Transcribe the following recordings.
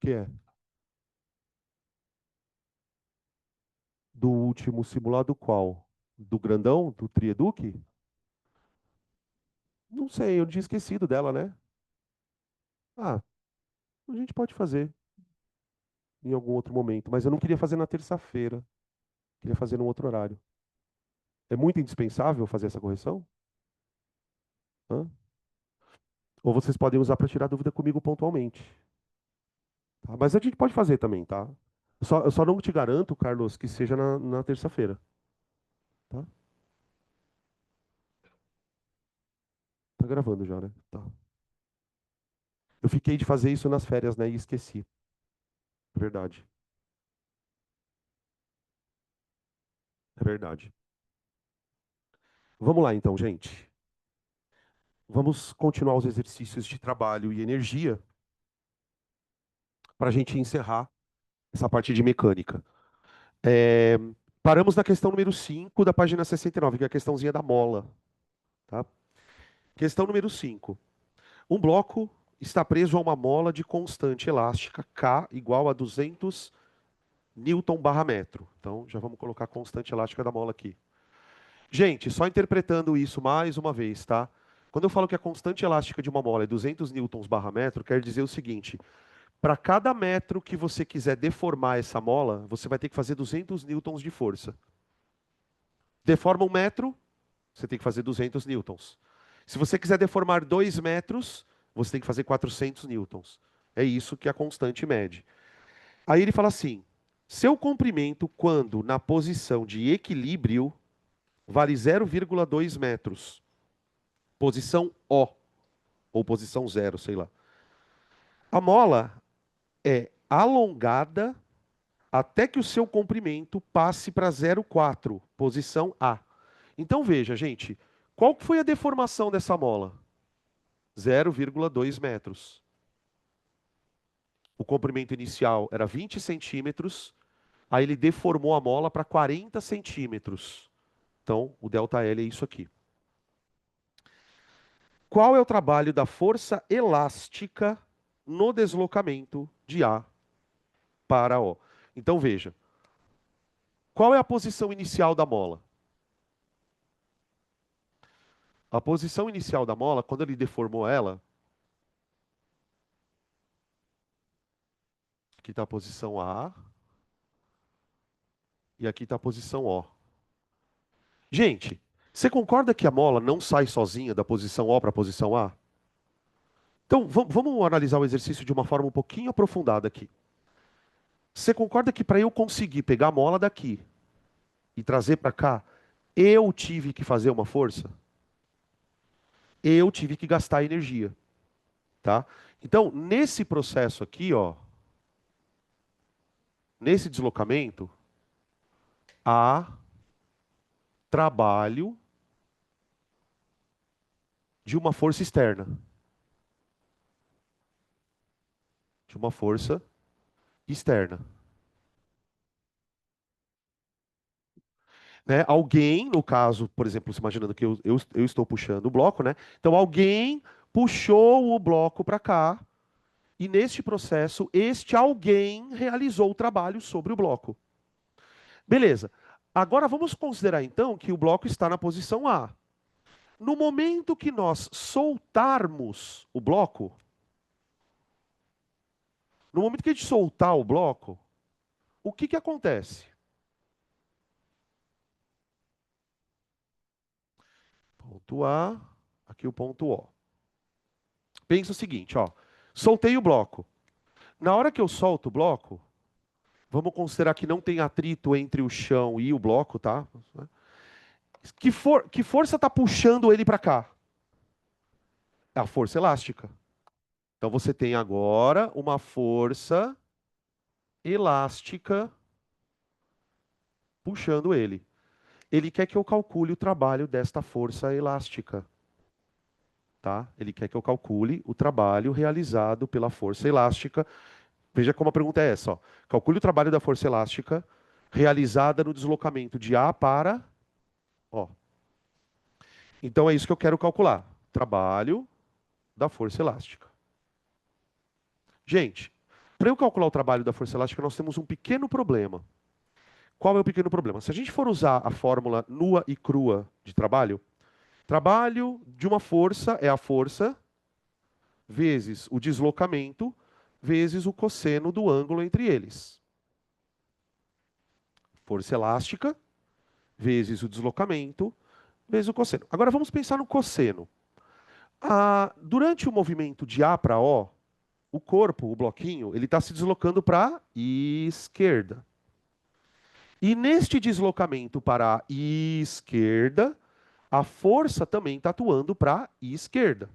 que é? Do último simulado qual? Do grandão? Do Trieduc? Não sei, eu tinha esquecido dela, né? Ah, a gente pode fazer em algum outro momento, mas eu não queria fazer na terça-feira. Queria fazer num outro horário. É muito indispensável fazer essa correção? Hã? Ou vocês podem usar para tirar dúvida comigo pontualmente. Tá? Mas a gente pode fazer também, tá? Eu só não te garanto, Carlos, que seja na terça-feira. Tá? Tá gravando já, né? Tá. Eu fiquei de fazer isso nas férias, né? E esqueci. É verdade. É verdade. Vamos lá então, gente. Vamos continuar os exercícios de trabalho e energia para a gente encerrar essa parte de mecânica. É, Paramos na questão número 5 da página 69, que é a questãozinha da mola. Tá? Questão número 5. Um bloco está preso a uma mola de constante elástica K igual a 200 Newton barra metro. Então, já vamos colocar a constante elástica da mola aqui. Gente, só interpretando isso mais uma vez, tá? Quando eu falo que a constante elástica de uma mola é 200 newtons barra metro, quer dizer o seguinte: para cada metro que você quiser deformar essa mola, você vai ter que fazer 200 newtons de força. Deforma 1 metro, você tem que fazer 200 newtons. Se você quiser deformar 2 metros, você tem que fazer 400 newtons. É isso que a constante mede. Aí ele fala assim: seu comprimento, quando na posição de equilíbrio, vale 0,2 metros. Posição O, ou posição zero, sei lá. A mola é alongada até que o seu comprimento passe para 0,4, posição A. Então veja, gente, qual foi a deformação dessa mola? 0,2 metros. O comprimento inicial era 20 centímetros, aí ele deformou a mola para 40 centímetros. Então, o ΔL é isso aqui. Qual é o trabalho da força elástica no deslocamento de A para O? Então, veja, qual é a posição inicial da mola? A posição inicial da mola, quando ele deformou ela, aqui está a posição A e aqui está a posição O. Gente, você concorda que a mola não sai sozinha da posição O para a posição A? Então, vamos analisar o exercício de uma forma um pouquinho aprofundada aqui. Você concorda que para eu conseguir pegar a mola daqui e trazer para cá, eu tive que fazer uma força? Eu tive que gastar energia, tá? Então, nesse processo aqui, ó, nesse deslocamento, há trabalho de uma força externa, de uma força externa. Né? Alguém, no caso, por exemplo, se imaginando que eu estou puxando o bloco, né? Então alguém puxou o bloco para cá e neste processo este alguém realizou o trabalho sobre o bloco. Beleza. Agora vamos considerar então que o bloco está na posição A. No momento que nós soltarmos o bloco, no momento que a gente soltar o bloco, o que que acontece? Ponto A, aqui o ponto O. Pensa o seguinte, ó. Soltei o bloco. Na hora que eu solto o bloco, vamos considerar que não tem atrito entre o chão e o bloco, tá? Que força está puxando ele para cá? É a força elástica. Então você tem agora uma força elástica puxando ele. Ele quer que eu calcule o trabalho desta força elástica. Tá? Ele quer que eu calcule o trabalho realizado pela força elástica. Veja como a pergunta é essa. Ó. Calcule o trabalho da força elástica realizada no deslocamento de A para O. Então é isso que eu quero calcular. Trabalho da força elástica. Gente, Para eu calcular o trabalho da força elástica, nós temos um pequeno problema. Qual é o pequeno problema? Se a gente for usar a fórmula nua e crua de trabalho, trabalho de uma força é a força vezes o deslocamento vezes o cosseno do ângulo entre eles. Força elástica vezes o deslocamento vezes o cosseno. Agora vamos pensar no cosseno. Durante o movimento de A para O, o corpo, o bloquinho, ele está se deslocando para a esquerda. E neste deslocamento para a esquerda, a força também está atuando para a esquerda.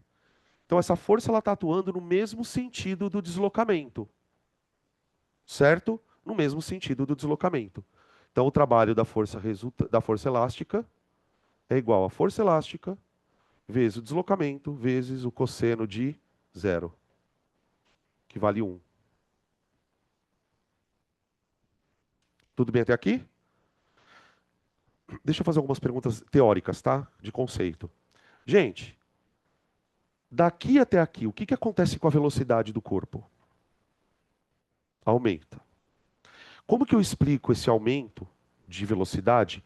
Então essa força está atuando no mesmo sentido do deslocamento, certo? No mesmo sentido do deslocamento. Então o trabalho da força elástica é igual a força elástica vezes o deslocamento vezes o cosseno de zero, que vale 1. Tudo bem até aqui? Deixa eu fazer algumas perguntas teóricas, tá? De conceito. Gente, daqui até aqui, o que que acontece com a velocidade do corpo? Aumenta. Como que eu explico esse aumento de velocidade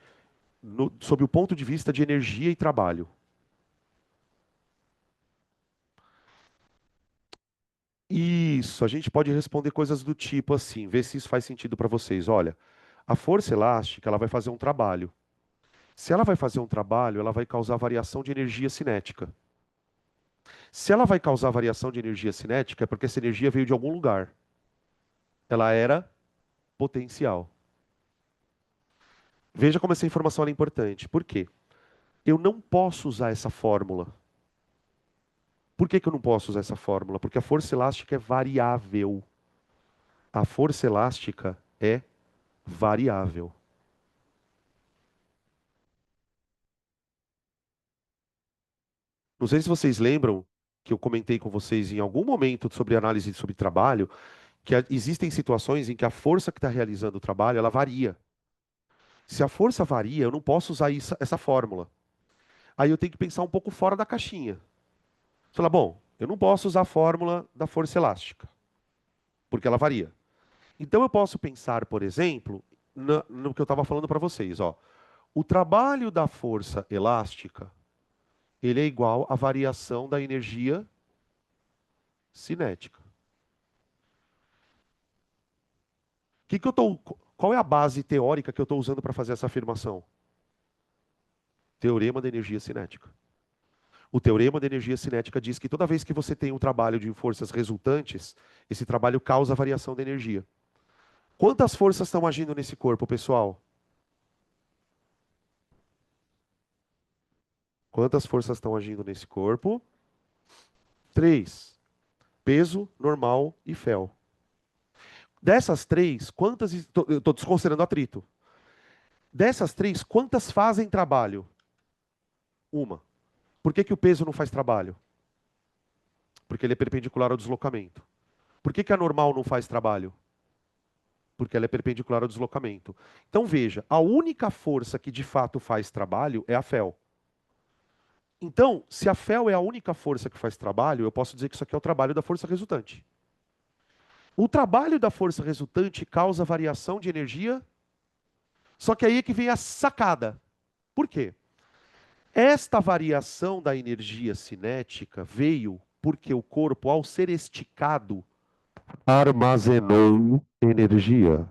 sob o ponto de vista de energia e trabalho? Isso, a gente pode responder coisas do tipo assim, ver se isso faz sentido para vocês. Olha, a força elástica, ela vai fazer um trabalho. Se ela vai fazer um trabalho, ela vai causar variação de energia cinética. Se ela vai causar variação de energia cinética, é porque essa energia veio de algum lugar. Ela era potencial. Veja como essa informação é importante. Por quê? Eu não posso usar essa fórmula. Por que que eu não posso usar essa fórmula? Porque a força elástica é variável. A força elástica é variável. Não sei se vocês lembram que eu comentei com vocês em algum momento sobre análise sobre trabalho, que existem situações em que a força que está realizando o trabalho, ela varia. Se a força varia, eu não posso usar essa fórmula. Aí eu tenho que pensar um pouco fora da caixinha. Você fala, bom, eu não posso usar a fórmula da força elástica, porque ela varia. Então eu posso pensar, por exemplo, no que eu estava falando para vocês, ó. O trabalho da força elástica, ele é igual à variação da energia cinética. Qual é a base teórica que eu estou usando para fazer essa afirmação? Teorema da energia cinética. O teorema da energia cinética diz que toda vez que você tem um trabalho de forças resultantes, esse trabalho causa variação da energia. Quantas forças estão agindo nesse corpo, pessoal? Quantas forças estão agindo nesse corpo? Três. Peso, normal e fel. Dessas três, quantas. Eu estou desconsiderando atrito. Dessas três, quantas fazem trabalho? Uma. Por que que o peso não faz trabalho? Porque ele é perpendicular ao deslocamento. Por que que a normal não faz trabalho? Porque ela é perpendicular ao deslocamento. Então veja, a única força que de fato faz trabalho é a fel. Então, se a fel é a única força que faz trabalho, eu posso dizer que isso aqui é o trabalho da força resultante. O trabalho da força resultante causa variação de energia, só que aí é que vem a sacada. Por quê? Esta variação da energia cinética veio porque o corpo, ao ser esticado, armazenou energia.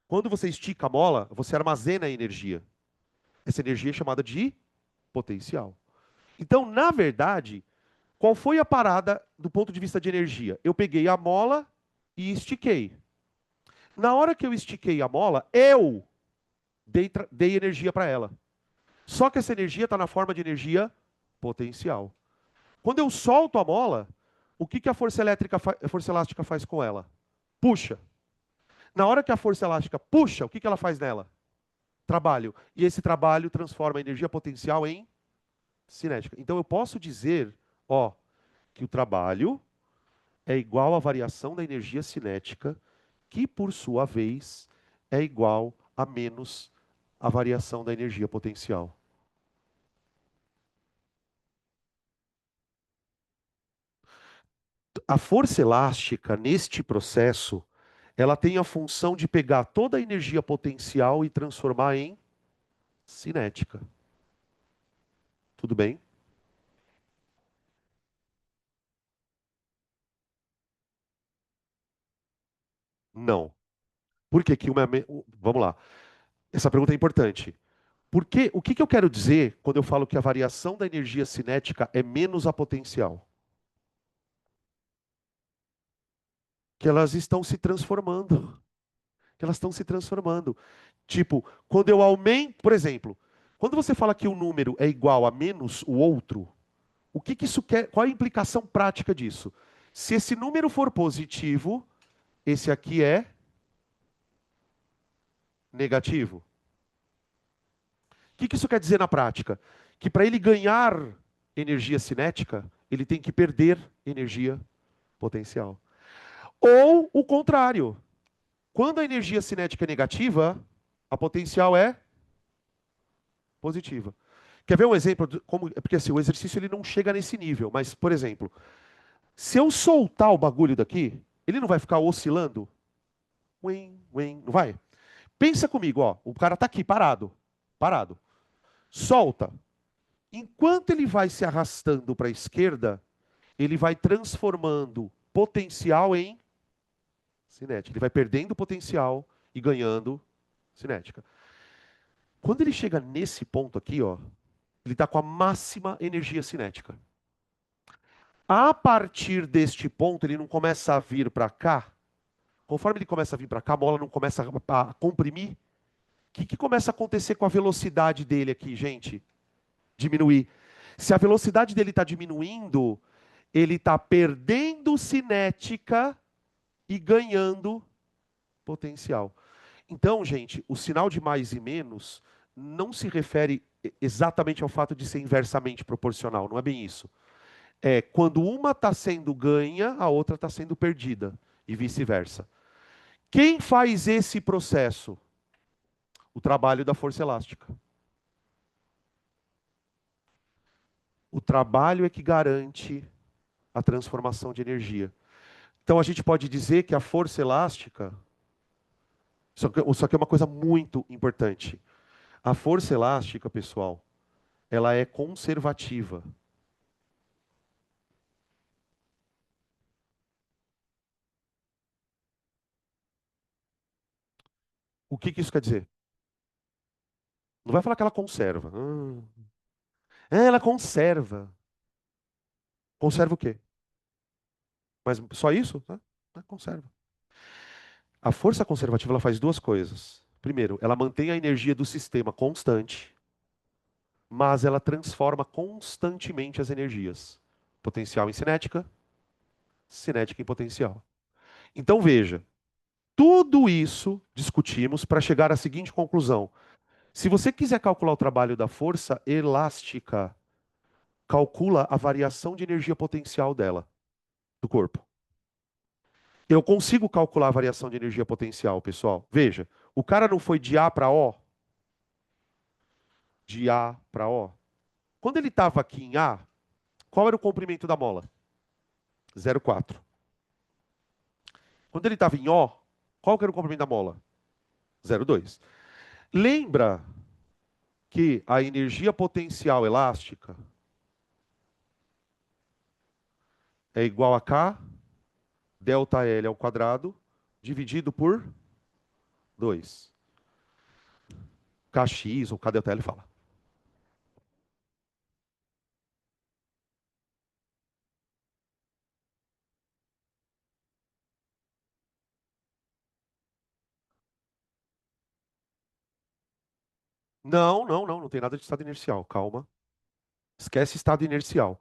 Quando você estica a mola, você armazena energia. Essa energia é chamada de potencial. Então, na verdade, qual foi a parada do ponto de vista de energia? Eu peguei a mola e estiquei. Na hora que eu estiquei a mola, eu dei energia para ela. Só que essa energia está na forma de energia potencial. Quando eu solto a mola, o que que a força elástica faz com ela? Puxa. Na hora que a força elástica puxa, o que que ela faz nela? Trabalho. E esse trabalho transforma a energia potencial em cinética. Então eu posso dizer, ó, que o trabalho é igual à variação da energia cinética, que por sua vez é igual a menos a variação da energia potencial. A força elástica, neste processo, ela tem a função de pegar toda a energia potencial e transformar em cinética. Tudo bem? Não. Por que que Vamos lá. Essa pergunta é importante. O que que eu quero dizer quando eu falo que a variação da energia cinética é menos a potencial? Que elas estão se transformando. Que elas estão se transformando. Tipo, quando eu aumento, por exemplo, quando você fala que um número é igual a menos o outro, o que que isso quer? Qual é a implicação prática disso? Se esse número for positivo, esse aqui é negativo. O que que isso quer dizer na prática? Que para ele ganhar energia cinética, ele tem que perder energia potencial. Ou o contrário. Quando a energia cinética é negativa, a potencial é positiva. Quer ver um exemplo? Como, porque assim, o exercício ele não chega nesse nível, mas, por exemplo, se eu soltar o bagulho daqui, ele não vai ficar oscilando? Uim, uim, não vai? Pensa comigo, ó, o cara tá aqui parado, parado. Solta. Enquanto ele vai se arrastando para a esquerda, ele vai transformando potencial em cinética. Ele vai perdendo potencial e ganhando cinética. Quando ele chega nesse ponto aqui, ó, ele está com a máxima energia cinética. A partir deste ponto, ele não começa a vir para cá. Conforme ele começa a vir para cá, a mola não começa a comprimir. O que começa a acontecer com a velocidade dele aqui, gente? Diminuir. Se a velocidade dele está diminuindo, ele está perdendo cinética e ganhando potencial. Então, gente, o sinal de mais e menos não se refere exatamente ao fato de ser inversamente proporcional, não é bem isso. É quando uma está sendo ganha, a outra está sendo perdida, e vice-versa. Quem faz esse processo? O trabalho da força elástica. O trabalho é que garante a transformação de energia. Então a gente pode dizer que a força elástica, só que é uma coisa muito importante. A força elástica, pessoal, ela é conservativa. O que que isso quer dizer? Não vai falar que ela conserva. Ela conserva. Conserva o quê? Mas só isso? Conserva. A força conservativa ela faz duas coisas. Primeiro, ela mantém a energia do sistema constante, mas ela transforma constantemente as energias. Potencial em cinética, cinética em potencial. Então veja, tudo isso discutimos para chegar à seguinte conclusão. Se você quiser calcular o trabalho da força elástica, calcula a variação de energia potencial dela, do corpo. Eu consigo calcular a variação de energia potencial, pessoal. Veja, o cara não foi de A para O? De A para O. Quando ele estava aqui em A, qual era o comprimento da mola? 0,4. Quando ele estava em O, qual que era o comprimento da mola? 0,2. Lembra que a energia potencial elástica é igual a K, delta L ao quadrado, dividido por 2. Kx ou K delta L fala. Não, não, não, não tem nada de estado inercial, calma. Esquece estado inercial.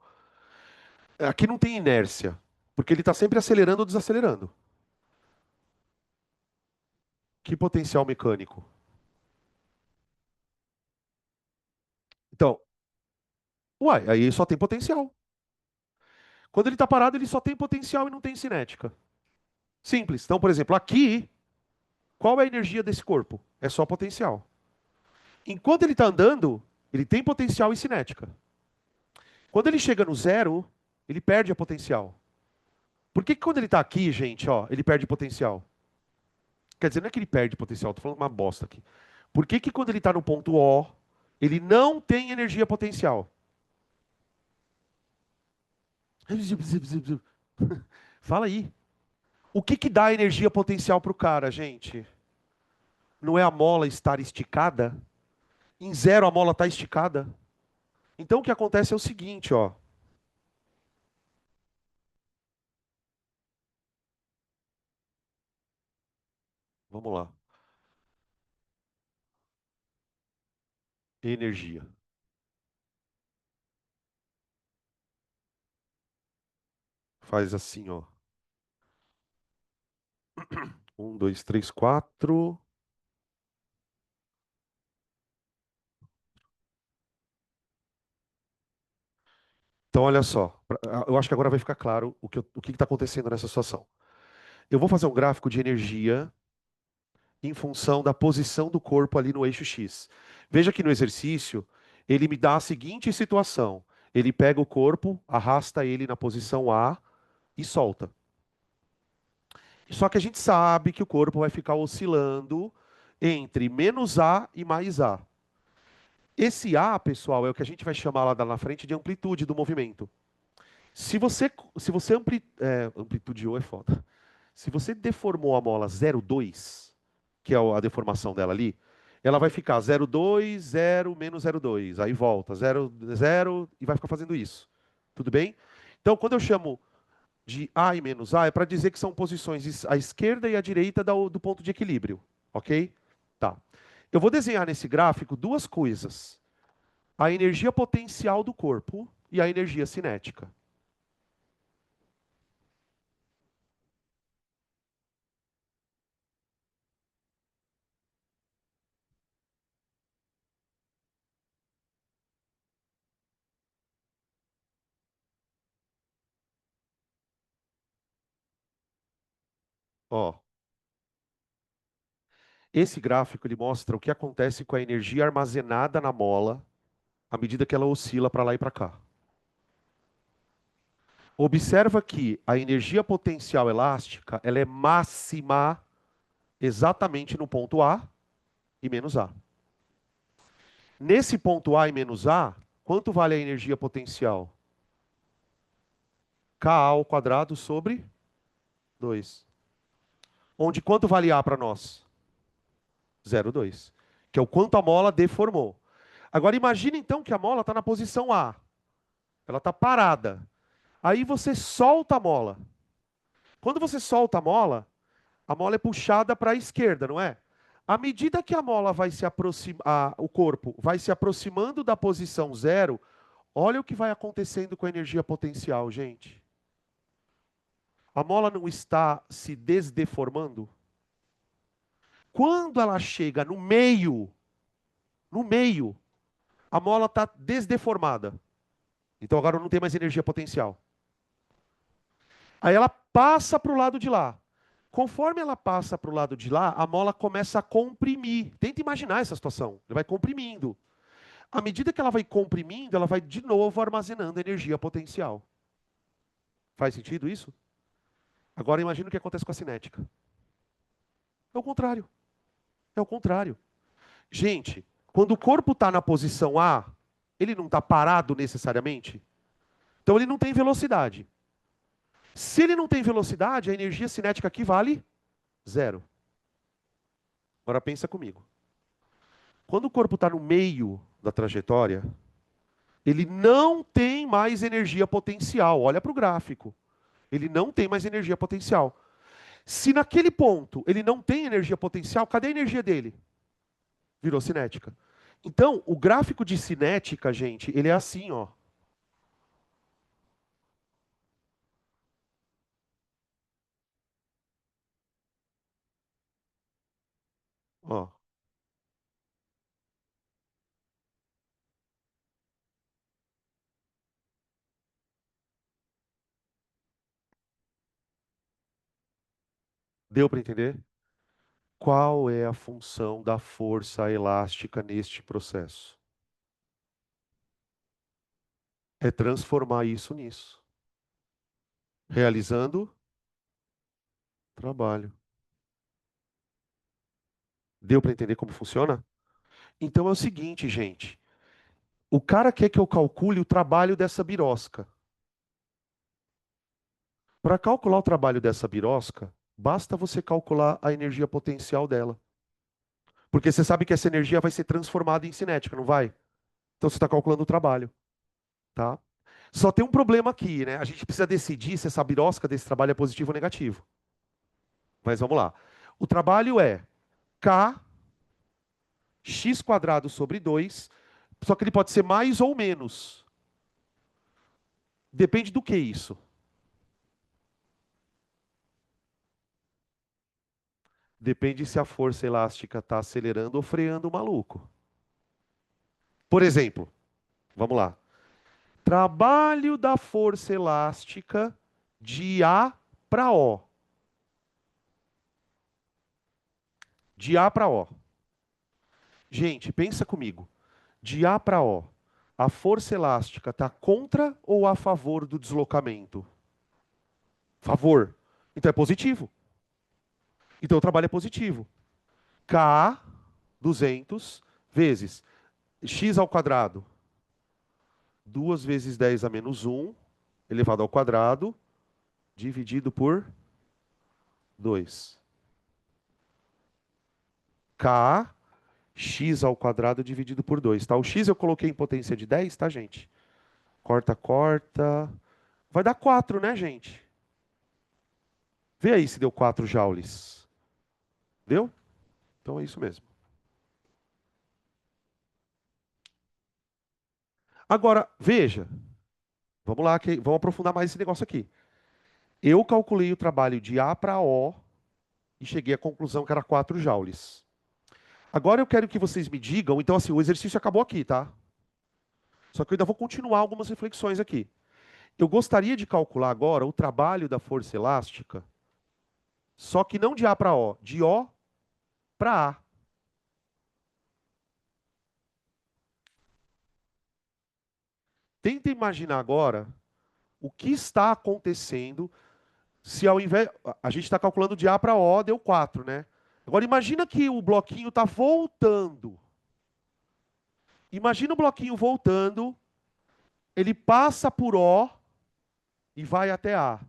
Aqui não tem inércia, porque ele está sempre acelerando ou desacelerando. Que potencial mecânico? Então, uai, aí só tem potencial. Quando ele está parado, ele só tem potencial e não tem cinética. Simples. Então, por exemplo, aqui, qual é a energia desse corpo? É só potencial. Enquanto ele está andando, ele tem potencial e cinética. Quando ele chega no zero, ele perde a potencial. Por que que quando ele está aqui, gente, ó, ele perde potencial? Quer dizer, não é que ele perde potencial, tô falando uma bosta aqui. Por que que quando ele está no ponto O, ele não tem energia potencial? Fala aí. O que que dá energia potencial para o cara, gente? Não é a mola estar esticada? Em zero a mola está esticada? Então o que acontece é o seguinte, ó. Vamos lá. Energia. Faz assim, ó. Um, dois, três, quatro. Então, olha só. Eu acho que agora vai ficar claro o que está acontecendo nessa situação. Eu vou fazer um gráfico de energia em função da posição do corpo ali no eixo X. Veja que no exercício, ele me dá a seguinte situação. Ele pega o corpo, arrasta ele na posição A e solta. Só que a gente sabe que o corpo vai ficar oscilando entre menos A e mais A. Esse A, pessoal, é o que a gente vai chamar lá na frente de amplitude do movimento. Se você amplitude é foda. Se você deformou a mola 0,2, que é a deformação dela ali, ela vai ficar 0,2, 0, menos 0,2. Aí volta, 0, 0 e vai ficar fazendo isso. Tudo bem? Então, quando eu chamo de A e menos A, é para dizer que são posições à esquerda e à direita do ponto de equilíbrio. Ok? Tá. Eu vou desenhar nesse gráfico duas coisas: a energia potencial do corpo e a energia cinética. Ó, esse gráfico ele mostra o que acontece com a energia armazenada na mola à medida que ela oscila para lá e para cá. Observa que a energia potencial elástica ela é máxima exatamente no ponto A e menos A. Nesse ponto A e menos A, quanto vale a energia potencial? Ka ao quadrado sobre 2. Onde quanto vale A para nós? 0,2. Que é o quanto a mola deformou. Agora imagine então que a mola está na posição A. Ela está parada. Aí você solta a mola. Quando você solta a mola é puxada para a esquerda, não é? À medida que a mola vai se aproximar, o corpo vai se aproximando da posição zero, olha o que vai acontecendo com a energia potencial, gente. A mola não está se desdeformando? Quando ela chega no meio, a mola está desdeformada. Então agora não tem mais energia potencial. Aí ela passa para o lado de lá. Conforme ela passa para o lado de lá, a mola começa a comprimir. Tenta imaginar essa situação. Ela vai comprimindo. À medida que ela vai comprimindo, ela vai de novo armazenando energia potencial. Faz sentido isso? Agora imagina o que acontece com a cinética. É o contrário. É o contrário. Gente, quando o corpo está na posição A, ele não está parado necessariamente? Então ele não tem velocidade. Se ele não tem velocidade, a energia cinética aqui vale zero. Agora pensa comigo. Quando o corpo está no meio da trajetória, ele não tem mais energia potencial. Olha para o gráfico. Ele não tem mais energia potencial. Se naquele ponto ele não tem energia potencial, cadê a energia dele? Virou cinética. Então, o gráfico de cinética, gente, ele é assim, ó. Ó, deu para entender? Qual é a função da força elástica neste processo? É transformar isso nisso. Realizando? trabalho. Deu para entender como funciona? Então é o seguinte, gente. O cara quer que eu calcule o trabalho dessa birosca. Para calcular o trabalho dessa birosca, basta você calcular a energia potencial dela. Porque você sabe que essa energia vai ser transformada em cinética, não vai? Então você está calculando o trabalho, tá? Só tem um problema aqui, né? A gente precisa decidir se essa birosca desse trabalho é positivo ou negativo. Mas vamos lá. O trabalho é K x quadrado sobre 2, só que ele pode ser mais ou menos. Depende do que isso? Depende se a força elástica está acelerando ou freando o maluco. Por exemplo, vamos lá. Trabalho da força elástica de A para O. De A para O. Gente, pensa comigo. De A para O, a força elástica está contra ou a favor do deslocamento? Favor. Então é positivo. Então o trabalho é positivo. K 200 vezes x ao quadrado. 2 vezes 10 a menos 1 elevado ao quadrado, dividido por 2. K x ao quadrado dividido por 2, tá? O x eu coloquei em potência de 10, tá, gente? Corta, corta. Vai dar 4, né, gente? Vê aí se deu 4 joules. Deu? Então é isso mesmo. Agora, veja. Vamos lá, vamos aprofundar mais esse negócio aqui. Eu calculei o trabalho de A para O e cheguei à conclusão que era 4 joules. Agora eu quero que vocês me digam, então assim, o exercício acabou aqui, tá? Só que eu ainda vou continuar algumas reflexões aqui. Eu gostaria de calcular agora o trabalho da força elástica, só que não de A para O, de O para A. Tenta imaginar agora o que está acontecendo se ao invés. A gente está calculando de A para O, deu 4, né? Agora imagina que o bloquinho está voltando. Imagina o bloquinho voltando, ele passa por O e vai até A.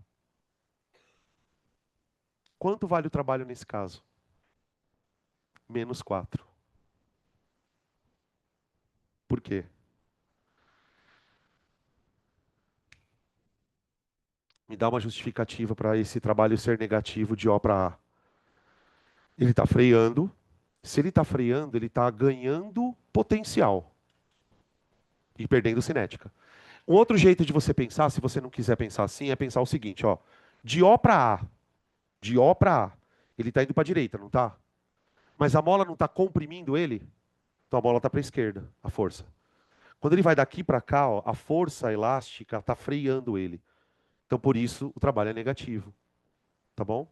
Quanto vale o trabalho nesse caso? Menos 4. Por quê? Me dá uma justificativa para esse trabalho ser negativo de O para A. Ele está freando. Se ele está freando, ele está ganhando potencial e perdendo cinética. Um outro jeito de você pensar, se você não quiser pensar assim, é pensar o seguinte, ó. De O para A, de O para A, ele está indo para a direita, não está? Mas a mola não está comprimindo ele? Então a mola está para a esquerda, a força. Quando ele vai daqui para cá, ó, a força elástica está freando ele. Então por isso o trabalho é negativo. Tá bom?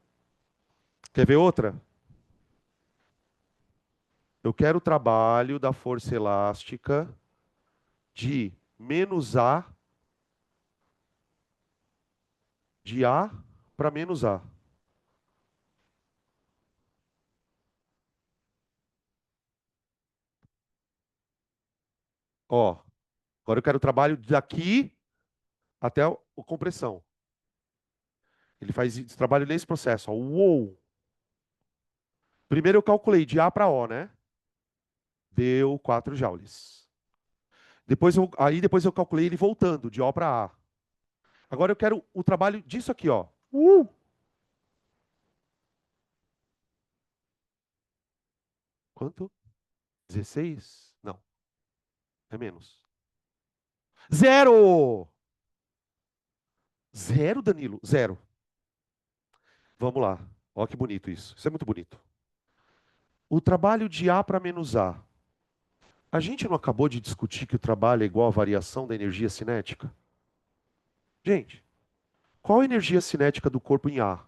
Quer ver outra? Eu quero o trabalho da força elástica de menos A, de A para menos A. Ó, agora eu quero o trabalho daqui até a compressão. Ele faz esse trabalho nesse processo. Ó. Uou! Primeiro eu calculei de A para O, né? Deu 4 joules. Depois eu calculei ele voltando de O para A. Agora eu quero o trabalho disso aqui, ó. Quanto? 16? Não, é menos. Zero! Zero, Danilo? Zero. Vamos lá. Olha que bonito isso. Isso é muito bonito. O trabalho de A para menos A. A gente não acabou de discutir que o trabalho é igual à variação da energia cinética? Gente, qual a energia cinética do corpo em A?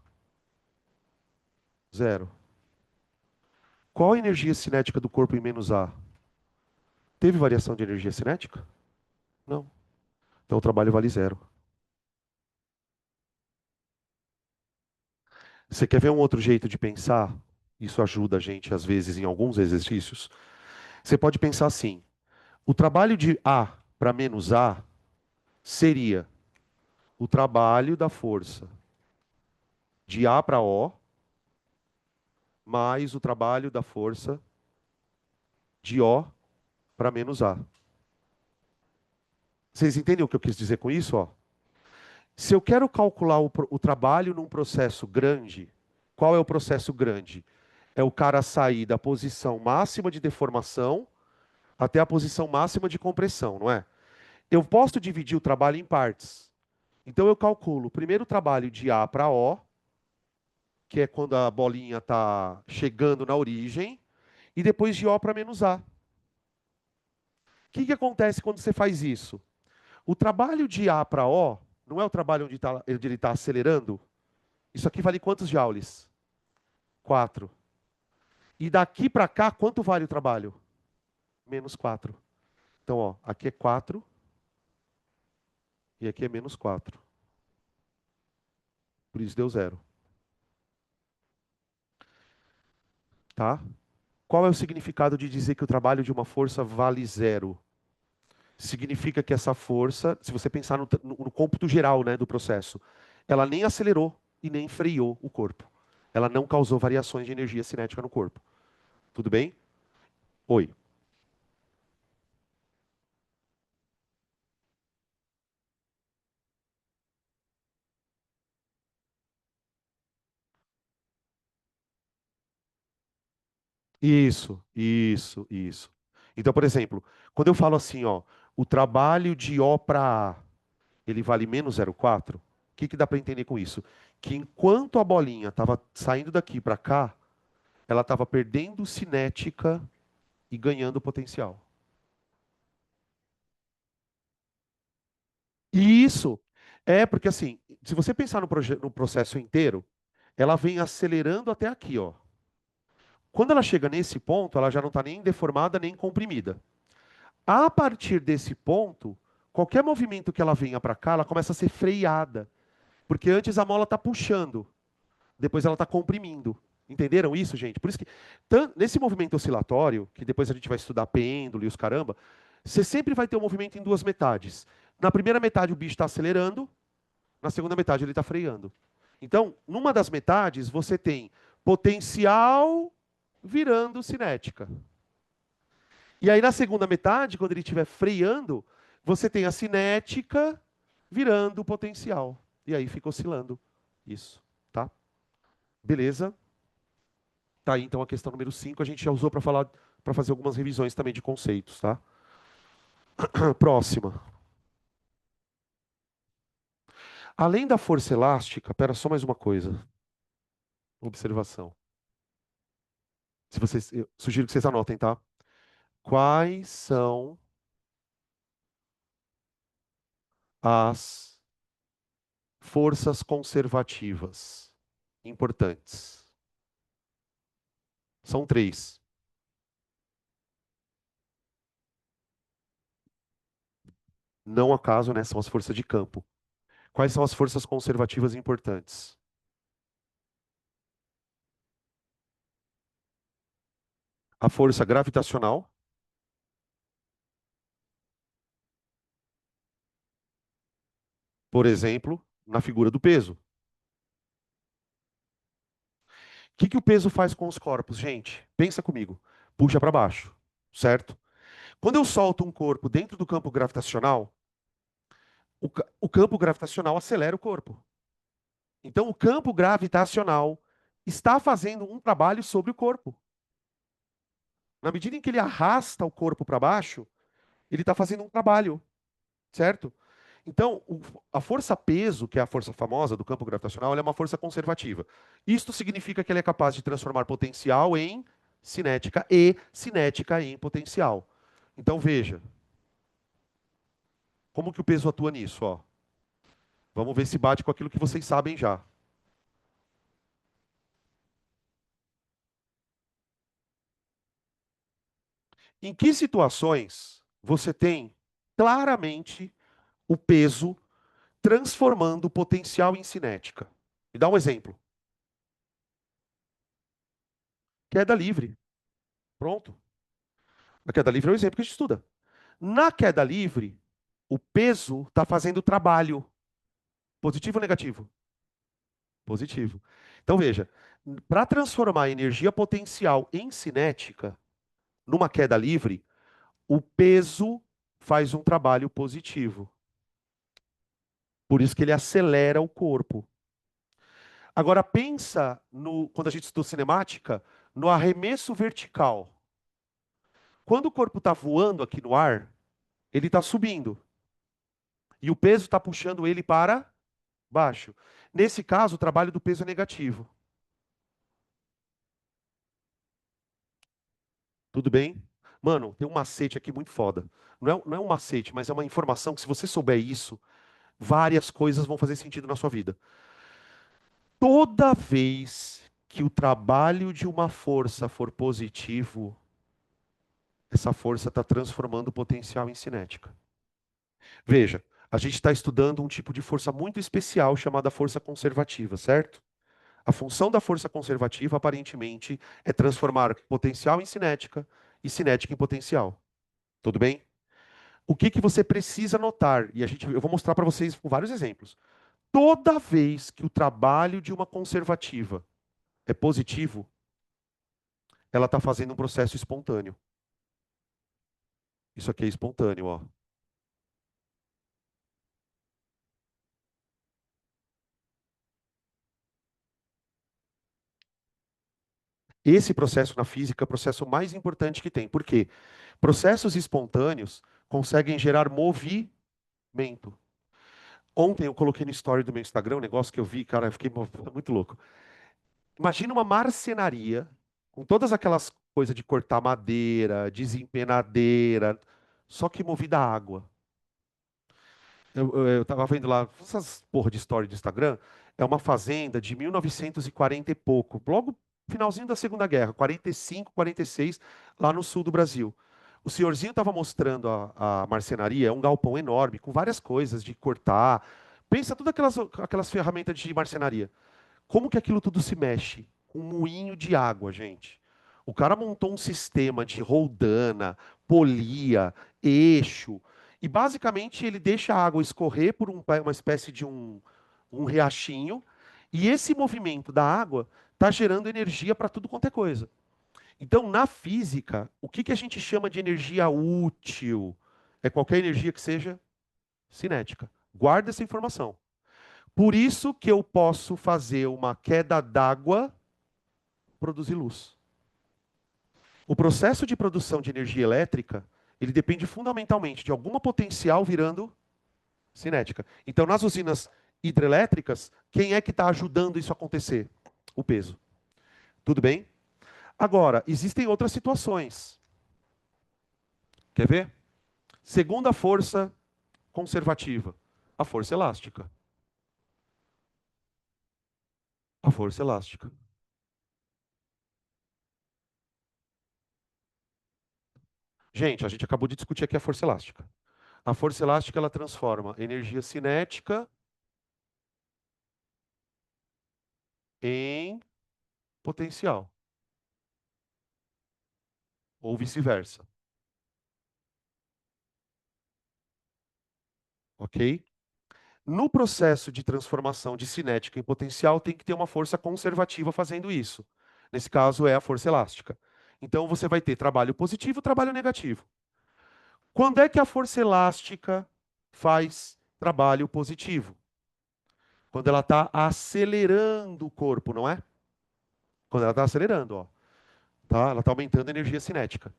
Zero. Qual a energia cinética do corpo em menos A? Teve variação de energia cinética? Não. Então o trabalho vale zero. Você quer ver um outro jeito de pensar? Isso ajuda a gente, às vezes, em alguns exercícios. Você pode pensar assim: o trabalho de A para menos A seria o trabalho da força de A para O mais o trabalho da força de O para menos A. Vocês entendem o que eu quis dizer com isso? Ó? Se eu quero calcular o trabalho num processo grande, qual é o processo grande? É o cara sair da posição máxima de deformação até a posição máxima de compressão, não é? Eu posso dividir o trabalho em partes. Então eu calculo primeiro o trabalho de A para O, que é quando a bolinha está chegando na origem, e depois de O para menos A. O que acontece quando você faz isso? O trabalho de A para O não é o trabalho onde ele está acelerando? Isso aqui vale quantos joules? 4. E daqui para cá, quanto vale o trabalho? Menos 4. Então, ó, aqui é 4 e aqui é menos 4. Por isso deu zero. Tá? Qual é o significado de dizer que o trabalho de uma força vale zero? Significa que essa força, se você pensar no cômputo geral, né, do processo, ela nem acelerou e nem freou o corpo. Ela não causou variações de energia cinética no corpo. Tudo bem? Oi. Isso. Então, por exemplo, quando eu falo assim, ó, o trabalho de O para A, ele vale menos 0,4, o que dá para entender com isso? Que enquanto a bolinha estava saindo daqui para cá, ela estava perdendo cinética e ganhando potencial. E isso é porque, assim, se você pensar no processo inteiro, ela vem acelerando até aqui, ó. Quando ela chega nesse ponto, ela já não está nem deformada nem comprimida. A partir desse ponto, qualquer movimento que ela venha para cá, ela começa a ser freada. Porque antes a mola está puxando, depois ela está comprimindo. Entenderam isso, gente? Por isso que, nesse movimento oscilatório, que depois a gente vai estudar pêndulo e os caramba, você sempre vai ter um movimento em duas metades. Na primeira metade o bicho está acelerando, na segunda metade ele está freando. Então, numa das metades, você tem potencial virando cinética. E aí, na segunda metade, quando ele estiver freando, você tem a cinética virando potencial. E aí fica oscilando. Isso, tá? Beleza? Tá aí, então, a questão número 5 a gente já usou para falar, para fazer algumas revisões também de conceitos, tá? Próxima. Além da força elástica, pera só mais uma coisa. Observação. Se vocês, eu sugiro que vocês anotem, tá? Quais são as forças conservativas importantes? São três. Não acaso, né? São as forças de campo. Quais são as forças conservativas importantes? A força gravitacional, por exemplo, na figura do peso. O que o peso faz com os corpos, gente? Pensa comigo. Puxa para baixo, certo? Quando eu solto um corpo dentro do campo gravitacional, o campo gravitacional acelera o corpo. Então, o campo gravitacional está fazendo um trabalho sobre o corpo. Na medida em que ele arrasta o corpo para baixo, ele está fazendo um trabalho, certo? Então, a força peso, que é a força famosa do campo gravitacional, ela é uma força conservativa. Isto significa que ele é capaz de transformar potencial em cinética e cinética em potencial. Então, veja, como que o peso atua nisso, ó? Vamos ver se bate com aquilo que vocês sabem já. Em que situações você tem claramente o peso transformando o potencial em cinética? Me dá um exemplo. Queda livre. Pronto. A queda livre é o exemplo que a gente estuda. Na queda livre, o peso está fazendo o trabalho. Positivo ou negativo? Positivo. Então veja, para transformar a energia potencial em cinética, numa queda livre, o peso faz um trabalho positivo. Por isso que ele acelera o corpo. Agora pensa no, quando a gente estuda cinemática, no arremesso vertical. Quando o corpo está voando aqui no ar, ele está subindo. E o peso está puxando ele para baixo. Nesse caso, o trabalho do peso é negativo. Tudo bem? Mano, tem um macete aqui muito foda. Não é um macete, mas é uma informação que, se você souber isso, várias coisas vão fazer sentido na sua vida. Toda vez que o trabalho de uma força for positivo, essa força está transformando o potencial em cinética. Veja, a gente está estudando um tipo de força muito especial chamada força conservativa, certo? A função da força conservativa, aparentemente, é transformar potencial em cinética e cinética em potencial. Tudo bem? O que que você precisa notar? E eu vou mostrar para vocês com vários exemplos. Toda vez que o trabalho de uma conservativa é positivo, ela está fazendo um processo espontâneo. Isso aqui é espontâneo, ó. Esse processo na física é o processo mais importante que tem. Por quê? Processos espontâneos conseguem gerar movimento. Ontem eu coloquei no story do meu Instagram um negócio que eu vi, cara, eu fiquei muito louco. Imagina uma marcenaria com todas aquelas coisas de cortar madeira, desempenadeira, só que movida a água. Eu tava vendo lá, essas porra de story do Instagram, é uma fazenda de 1940 e pouco, logo finalzinho da Segunda Guerra, 45, 46, lá no sul do Brasil. O senhorzinho estava mostrando a marcenaria, é um galpão enorme, com várias coisas de cortar. Pensa todas aquelas ferramentas de marcenaria. Como que aquilo tudo se mexe? Com um moinho de água, gente. O cara montou um sistema de roldana, polia, eixo, e basicamente ele deixa a água escorrer por uma espécie de um riachinho, e esse movimento da água está gerando energia para tudo quanto é coisa. Então, na física, o que que a gente chama de energia útil? É qualquer energia que seja cinética. Guarda essa informação. Por isso que eu posso fazer uma queda d'água produzir luz. O processo de produção de energia elétrica, ele depende fundamentalmente de alguma potencial virando cinética. Então, nas usinas hidrelétricas, quem é que está ajudando isso a acontecer? O peso. Tudo bem? Agora, existem outras situações. Quer ver? Segunda força conservativa, a força elástica. A força elástica. Gente, a gente acabou de discutir aqui a força elástica. A força elástica ela transforma energia cinética em potencial, ou vice-versa, ok? No processo de transformação de cinética em potencial, tem que ter uma força conservativa fazendo isso. Nesse caso, é a força elástica. Então, você vai ter trabalho positivo e trabalho negativo. Quando é que a força elástica faz trabalho positivo? Quando ela está acelerando o corpo, não é? Quando ela está acelerando, ó. Tá? Ela está aumentando a energia cinética.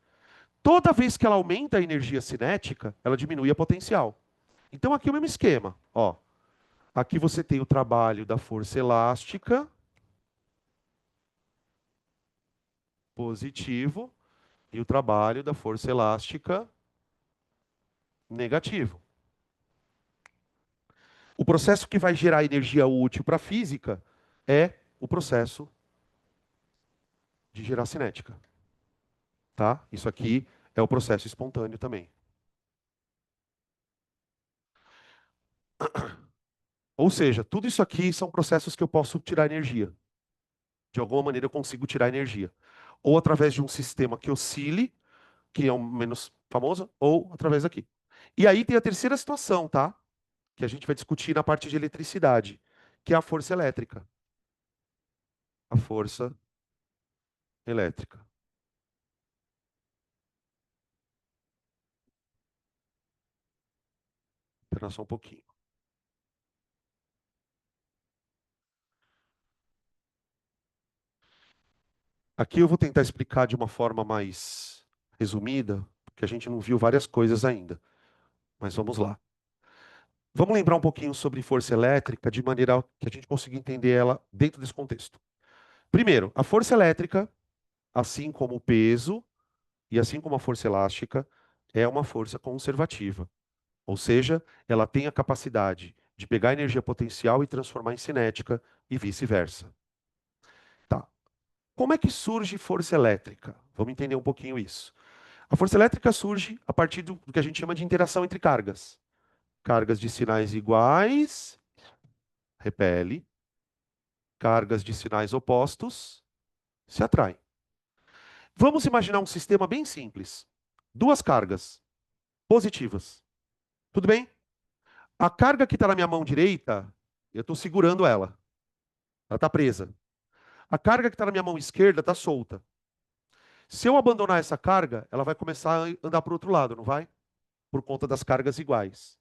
Toda vez que ela aumenta a energia cinética, ela diminui a potencial. Então aqui é o mesmo esquema. Ó, aqui você tem o trabalho da força elástica, positivo, e o trabalho da força elástica, negativo. O processo que vai gerar energia útil para a física é o processo de gerar cinética. Tá? Isso aqui é o processo espontâneo também. Ou seja, tudo isso aqui são processos que eu posso tirar energia. De alguma maneira eu consigo tirar energia. ou através de um sistema que oscile, que é o menos famoso, ou através daqui. E aí tem a terceira situação, tá? Que a gente vai discutir na parte de eletricidade, que é a força elétrica. A força elétrica. Espera só um pouquinho. Aqui eu vou tentar explicar de uma forma mais resumida, porque a gente não viu várias coisas ainda. Mas vamos lá. Vamos lembrar um pouquinho sobre força elétrica de maneira que a gente consiga entender ela dentro desse contexto. Primeiro, a força elétrica, assim como o peso e assim como a força elástica, é uma força conservativa. Ou seja, ela tem a capacidade de pegar a energia potencial e transformar em cinética e vice-versa. Tá. Como é que surge força elétrica? Vamos entender um pouquinho isso. A força elétrica surge a partir do que a gente chama de interação entre cargas. Cargas de sinais iguais, repele. Cargas de sinais opostos, se atraem. Vamos imaginar um sistema bem simples. Duas cargas positivas. Tudo bem? A carga que está na minha mão direita, eu estou segurando ela. Ela está presa. A carga que está na minha mão esquerda está solta. Se eu abandonar essa carga, ela vai começar a andar para o outro lado, não vai? Por conta das cargas iguais.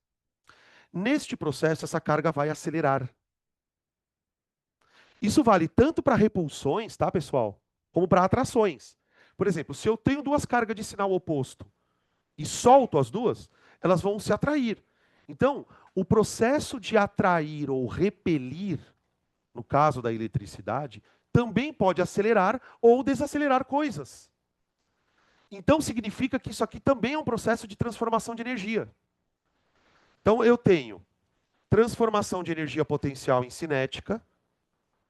Neste processo, essa carga vai acelerar. Isso vale tanto para repulsões, tá, pessoal? Como para atrações. Por exemplo, se eu tenho duas cargas de sinal oposto e solto as duas, elas vão se atrair. Então, o processo de atrair ou repelir, no caso da eletricidade, também pode acelerar ou desacelerar coisas. Então, significa que isso aqui também é um processo de transformação de energia. Então, eu tenho transformação de energia potencial em cinética,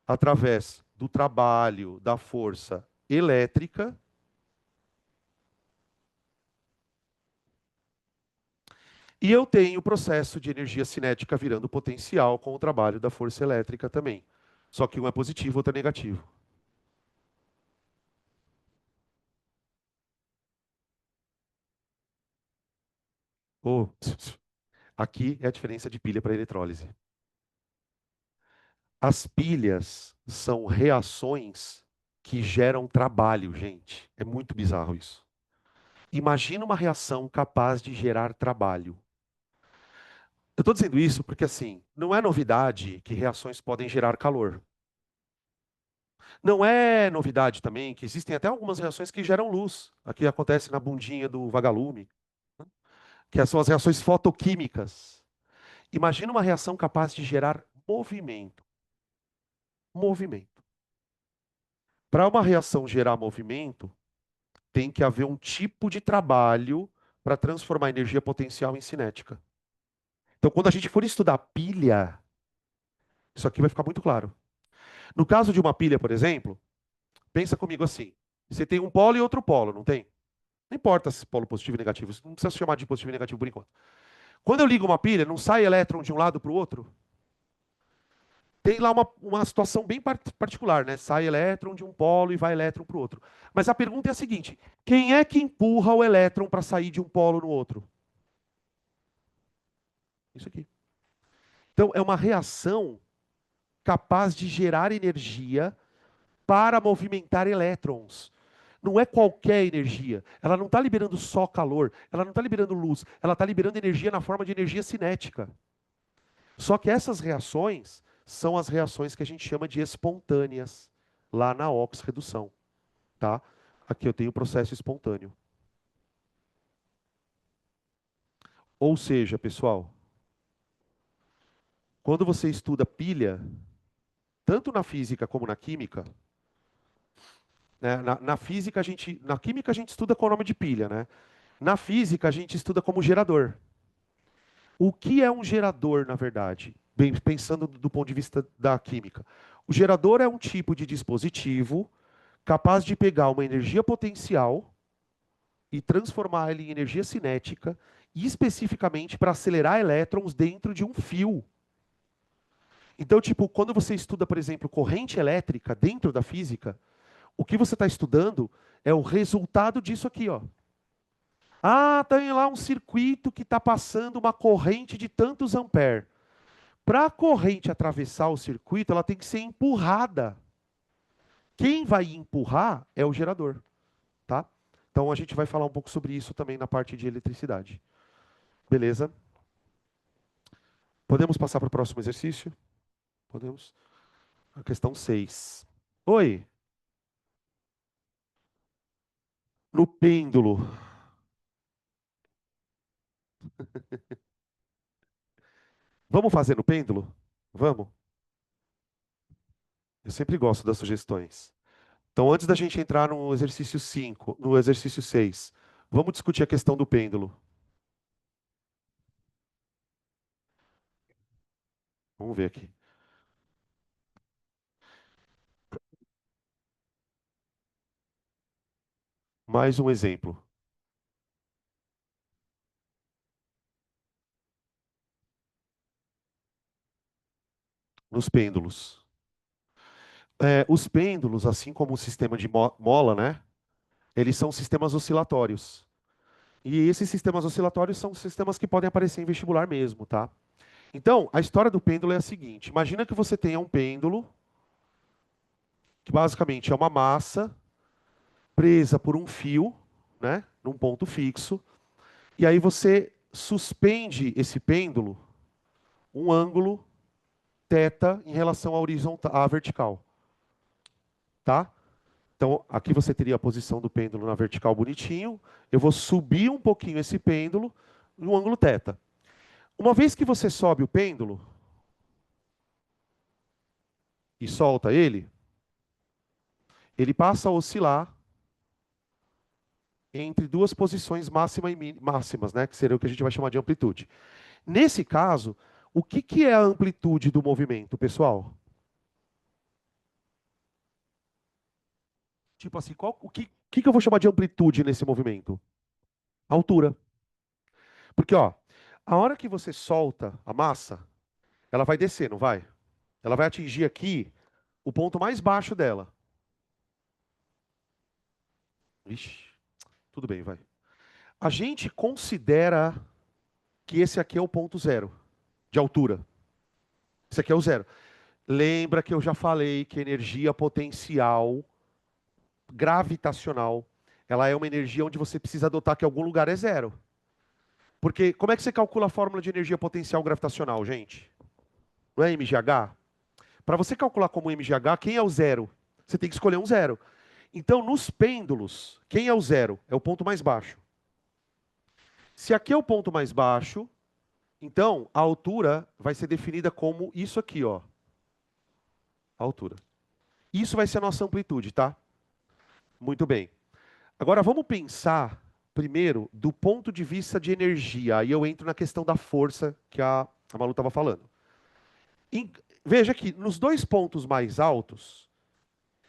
através do trabalho da força elétrica. E eu tenho o processo de energia cinética virando potencial com o trabalho da força elétrica também. Só que um é positivo, outro é negativo. Oh, aqui é a diferença de pilha para eletrólise. As pilhas são reações que geram trabalho, gente. É muito bizarro isso. Imagina uma reação capaz de gerar trabalho. Eu estou dizendo isso porque, assim, não é novidade que reações podem gerar calor. Não é novidade também que existem até algumas reações que geram luz. Aqui acontece na bundinha do vagalume, que são as reações fotoquímicas. Imagina uma reação capaz de gerar movimento. Movimento. Para uma reação gerar movimento, tem que haver um tipo de trabalho para transformar energia potencial em cinética. Então, quando a gente for estudar pilha, isso aqui vai ficar muito claro. No caso de uma pilha, por exemplo, pensa comigo assim: você tem um polo e outro polo, não tem? Não importa se polo positivo e negativo, isso não precisa se chamar de positivo e negativo por enquanto. Quando eu ligo uma pilha, não sai elétron de um lado para o outro? Tem lá uma situação bem particular, né? Sai elétron de um polo e vai elétron para o outro. Mas a pergunta é a seguinte: quem é que empurra o elétron para sair de um polo no outro? Isso aqui. Então, é uma reação capaz de gerar energia para movimentar elétrons. Não é qualquer energia. Ela não está liberando só calor, ela não está liberando luz, ela está liberando energia na forma de energia cinética. Só que essas reações são as reações que a gente chama de espontâneas, lá na oxirredução. Tá? Aqui eu tenho o processo espontâneo. Ou seja, pessoal, quando você estuda pilha, tanto na física como na química, né, na física na química a gente estuda com o nome de pilha, né? Na física a gente estuda como gerador. O que é um gerador, na verdade? Bem, pensando do ponto de vista da química. O gerador é um tipo de dispositivo capaz de pegar uma energia potencial e transformar ela em energia cinética, e especificamente para acelerar elétrons dentro de um fio. Então, tipo, quando você estuda, por exemplo, corrente elétrica dentro da física, O que você está estudando é o resultado disso aqui, ó. Ah, tem lá um circuito que está passando uma corrente de tantos amperes. Para a corrente atravessar o circuito, ela tem que ser empurrada. Quem vai empurrar é o gerador, tá? Então a gente vai falar um pouco sobre isso também na parte de eletricidade. Beleza? Podemos passar para o próximo exercício? Podemos. A questão 6. Oi, no pêndulo. Vamos fazer no pêndulo? Vamos? Eu sempre gosto das sugestões. Então, antes da gente entrar no exercício 5, no exercício 6, vamos discutir a questão do pêndulo. Vamos ver aqui. Mais um exemplo. Nos pêndulos. Os pêndulos, assim como o sistema de mola, né? Eles são sistemas oscilatórios. E esses sistemas oscilatórios são sistemas que podem aparecer em vestibular mesmo, tá? Então, a história do pêndulo é a seguinte: imagina que você tenha um pêndulo, que basicamente é uma massa presa por um fio, né? Num ponto fixo. E aí você suspende esse pêndulo um ângulo θ em relação à horizontal, à vertical, tá? Então, aqui você teria a posição do pêndulo na vertical bonitinho. Eu vou subir um pouquinho esse pêndulo no ângulo θ. Uma vez que você sobe o pêndulo e solta ele, ele passa a oscilar entre duas posições máxima e máximas, né, que seria o que a gente vai chamar de amplitude. Nesse caso, o que, que é a amplitude do movimento, pessoal? Tipo assim, o que eu vou chamar de amplitude nesse movimento? Altura. Porque, ó, a hora que você solta a massa, ela vai descer, não vai? Ela vai atingir aqui o ponto mais baixo dela. Ixi, tudo bem, vai. A gente considera que esse aqui é o ponto zero de altura. Esse aqui é o zero. Lembra que eu já falei que energia potencial gravitacional, ela é uma energia onde você precisa adotar que algum lugar é zero. Porque como é que você calcula a fórmula de energia potencial gravitacional, gente? Não é mgh? Para você calcular como mgh, quem é o zero? Você tem que escolher um zero. Então, nos pêndulos, quem é o zero? É o ponto mais baixo. Se aqui é o ponto mais baixo, então a altura vai ser definida como isso aqui, ó. A altura. Isso vai ser a nossa amplitude, tá? Muito bem. Agora vamos pensar primeiro do ponto de vista de energia. Aí eu entro na questão da força que a Malu estava falando. Veja que nos dois pontos mais altos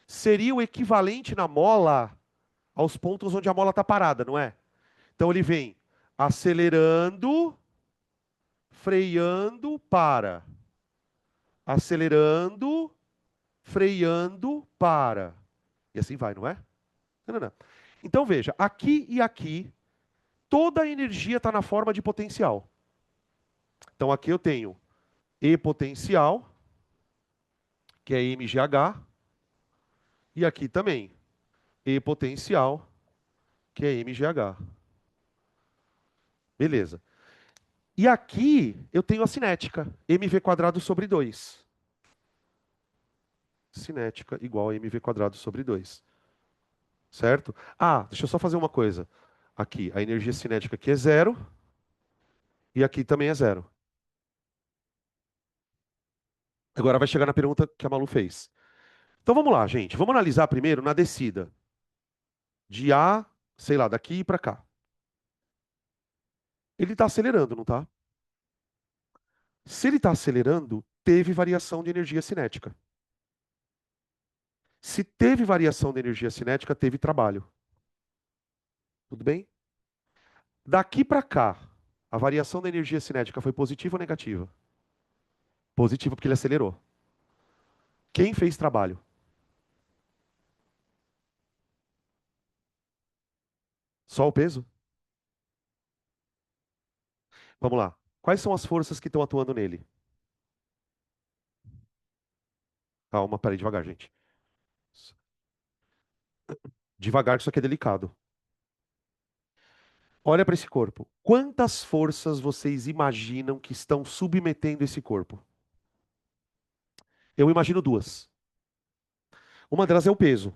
seria o equivalente na mola aos pontos onde a mola está parada, não é? Então ele vem acelerando, freando, para. Acelerando, freando, para. E assim vai, não é? Não, não, não. Então veja, aqui e aqui, toda a energia está na forma de potencial. Então aqui eu tenho E potencial, que é mgh, e aqui também E potencial, que é mgh. Beleza. E aqui eu tenho a cinética, mv quadrado sobre 2. Cinética igual a mv quadrado sobre 2. Certo? Ah, deixa eu só fazer uma coisa. Aqui, a energia cinética aqui é zero, e aqui também é zero. Agora vai chegar na pergunta que a Malu fez. Então vamos lá, gente. Vamos analisar primeiro na descida. De A, sei lá, daqui para cá. Ele está acelerando, não está? Se ele está acelerando, teve variação de energia cinética. Se teve variação de energia cinética, teve trabalho. Tudo bem? Daqui para cá, a variação da energia cinética foi positiva ou negativa? Positiva porque ele acelerou. Quem fez trabalho? Só o peso? Vamos lá. Quais são as forças que estão atuando nele? Calma, peraí, devagar, gente. Devagar, que isso aqui é delicado. Olha para esse corpo. Quantas forças vocês imaginam que estão submetendo esse corpo? Eu imagino duas. Uma delas é o peso.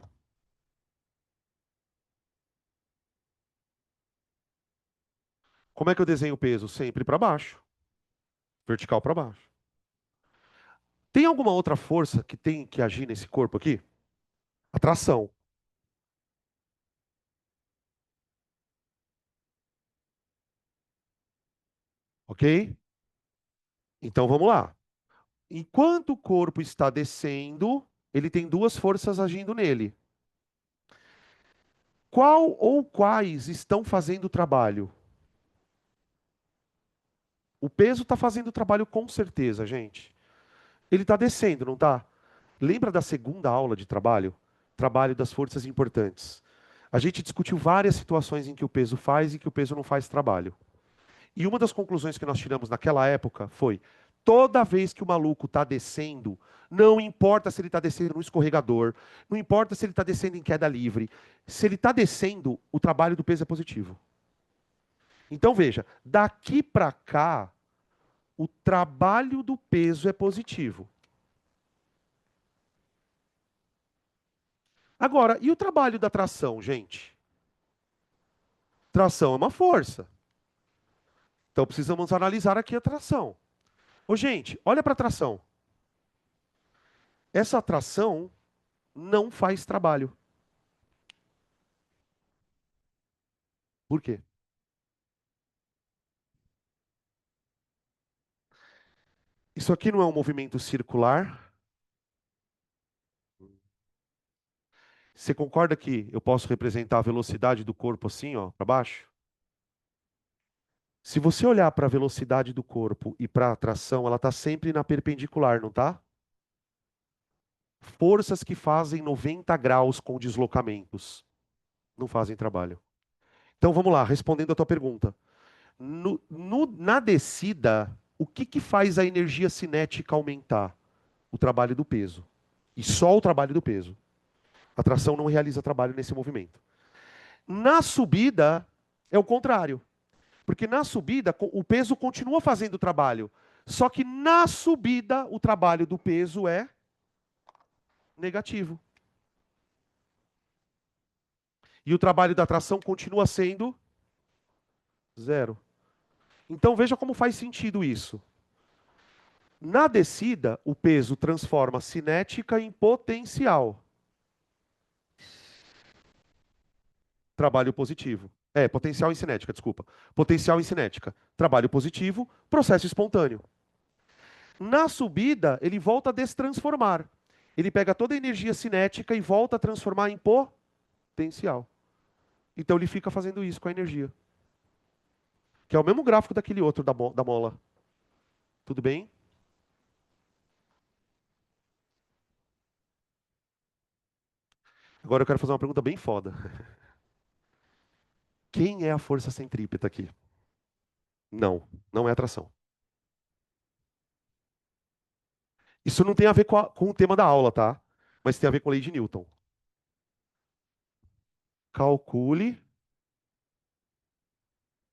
Como é que eu desenho o peso? Sempre para baixo, vertical para baixo. Tem alguma outra força que tem que agir nesse corpo aqui? Atração, ok? Então vamos lá. Enquanto o corpo está descendo, ele tem duas forças agindo nele. Qual ou quais estão fazendo o trabalho? O peso está fazendo o trabalho com certeza, gente. Ele está descendo, não está? Lembra da segunda aula de trabalho? Trabalho das forças importantes. A gente discutiu várias situações em que o peso faz e que o peso não faz trabalho. E uma das conclusões que nós tiramos naquela época foi: toda vez que o maluco está descendo, não importa se ele está descendo no escorregador, não importa se ele está descendo em queda livre, se ele está descendo, o trabalho do peso é positivo. Então veja, daqui para cá, o trabalho do peso é positivo. Agora, e o trabalho da tração, gente? Tração é uma força. Então precisamos analisar aqui a tração. Ô, gente, olha para a tração. Essa tração não faz trabalho. Por quê? Isso aqui não é um movimento circular? Você concorda que eu posso representar a velocidade do corpo assim, ó, para baixo? Se você olhar para a velocidade do corpo e para a tração, ela está sempre na perpendicular, não tá? Forças que fazem 90 graus com deslocamentos não fazem trabalho. Então vamos lá, respondendo a tua pergunta. Na descida, o que que faz a energia cinética aumentar? O trabalho do peso. E só o trabalho do peso. A tração não realiza trabalho nesse movimento. Na subida, é o contrário. Porque na subida, o peso continua fazendo o trabalho. Só que na subida, o trabalho do peso é negativo. E o trabalho da tração continua sendo zero. Então veja como faz sentido isso. Na descida, o peso transforma cinética em potencial. Trabalho positivo. É, potencial em cinética, desculpa. Potencial em cinética. Trabalho positivo, processo espontâneo. Na subida, ele volta a destransformar. Ele pega toda a energia cinética e volta a transformar em potencial. Então ele fica fazendo isso com a energia. Que é o mesmo gráfico daquele outro da mola. Tudo bem? Agora eu quero fazer uma pergunta bem foda. Quem é a força centrípeta aqui? Não, não é atração. Isso não tem a ver com o tema da aula, tá? Mas tem a ver com a lei de Newton. Calcule,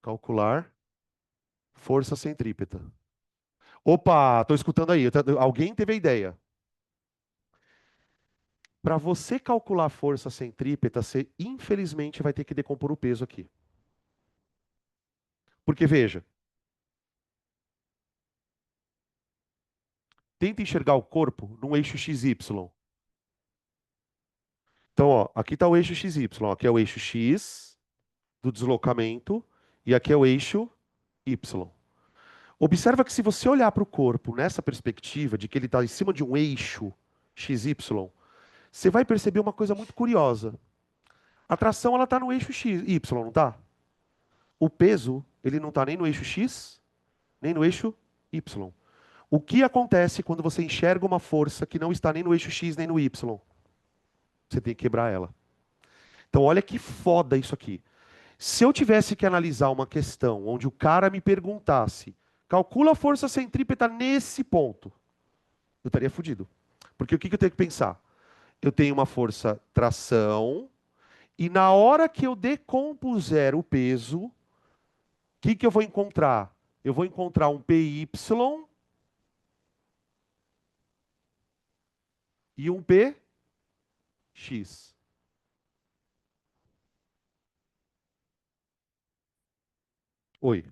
calcular, força centrípeta. Opa, tô escutando aí. Alguém teve a ideia. Para você calcular a força centrípeta, você infelizmente vai ter que decompor o peso aqui. Porque veja, tenta enxergar o corpo num eixo XY. Então, ó, aqui está o eixo XY, aqui é o eixo X do deslocamento e aqui é o eixo Y. Observa que se você olhar para o corpo nessa perspectiva de que ele está em cima de um eixo XY, você vai perceber uma coisa muito curiosa. A tração ela está no eixo X, Y, não está? O peso ele não está nem no eixo X, nem no eixo Y. O que acontece quando você enxerga uma força que não está nem no eixo X nem no Y? Você tem que quebrar ela. Então olha que foda isso aqui. Se eu tivesse que analisar uma questão onde o cara me perguntasse, calcula a força centrípeta nesse ponto, eu estaria fudido. Porque o que que eu tenho que pensar? Eu tenho uma força tração, e na hora que eu decompuser o peso, o que que eu vou encontrar? Eu vou encontrar um PY e um PX. Oi.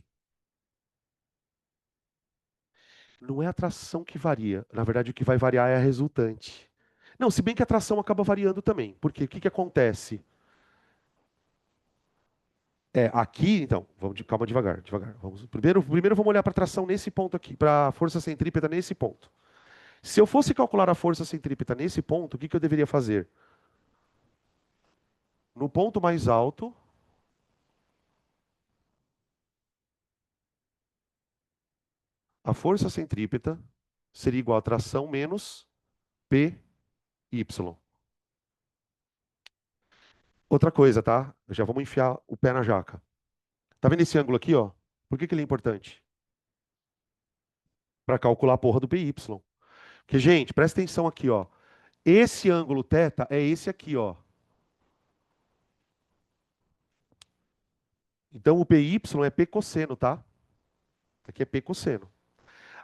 Não é a tração que varia. Na verdade, o que vai variar é a resultante. Não, se bem que a tração acaba variando também. Porque o que que acontece? Aqui, então, calma devagar, devagar. Primeiro vamos olhar para a tração nesse ponto aqui, para a força centrípeta nesse ponto. Se eu fosse calcular a força centrípeta nesse ponto, o que que eu deveria fazer? No ponto mais alto, a força centrípeta seria igual a tração menos PY. Outra coisa, tá? Já vamos enfiar o pé na jaca. Tá vendo esse ângulo aqui, ó? Por que que ele é importante? Para calcular a porra do PY. Porque, gente, presta atenção aqui, ó. Esse ângulo θ é esse aqui, ó. Então o PY é P cosseno, tá? Aqui é P cosseno.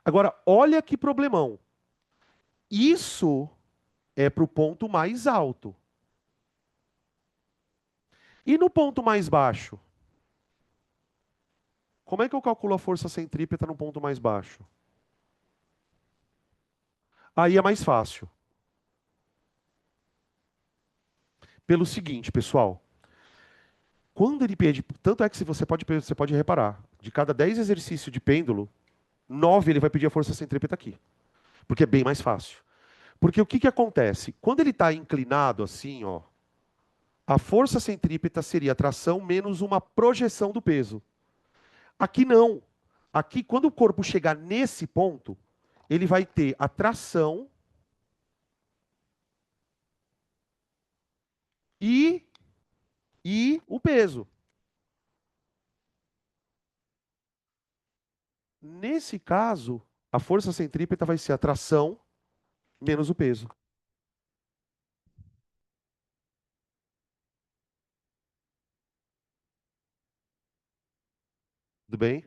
Agora, olha que problemão. Isso é para o ponto mais alto. E no ponto mais baixo? Como é que eu calculo a força centrípeta no ponto mais baixo? Aí é mais fácil. Pelo seguinte, pessoal. Quando ele pede. Tanto é que você pode reparar, de cada 10 exercícios de pêndulo, 9 ele vai pedir a força centrípeta aqui. Porque é bem mais fácil. Porque o que que acontece? Quando ele está inclinado assim, ó, a força centrípeta seria a tração menos uma projeção do peso. Aqui não. Aqui, quando o corpo chegar nesse ponto, ele vai ter a tração e, e o peso. Nesse caso, a força centrípeta vai ser a tração menos o peso. Tudo bem?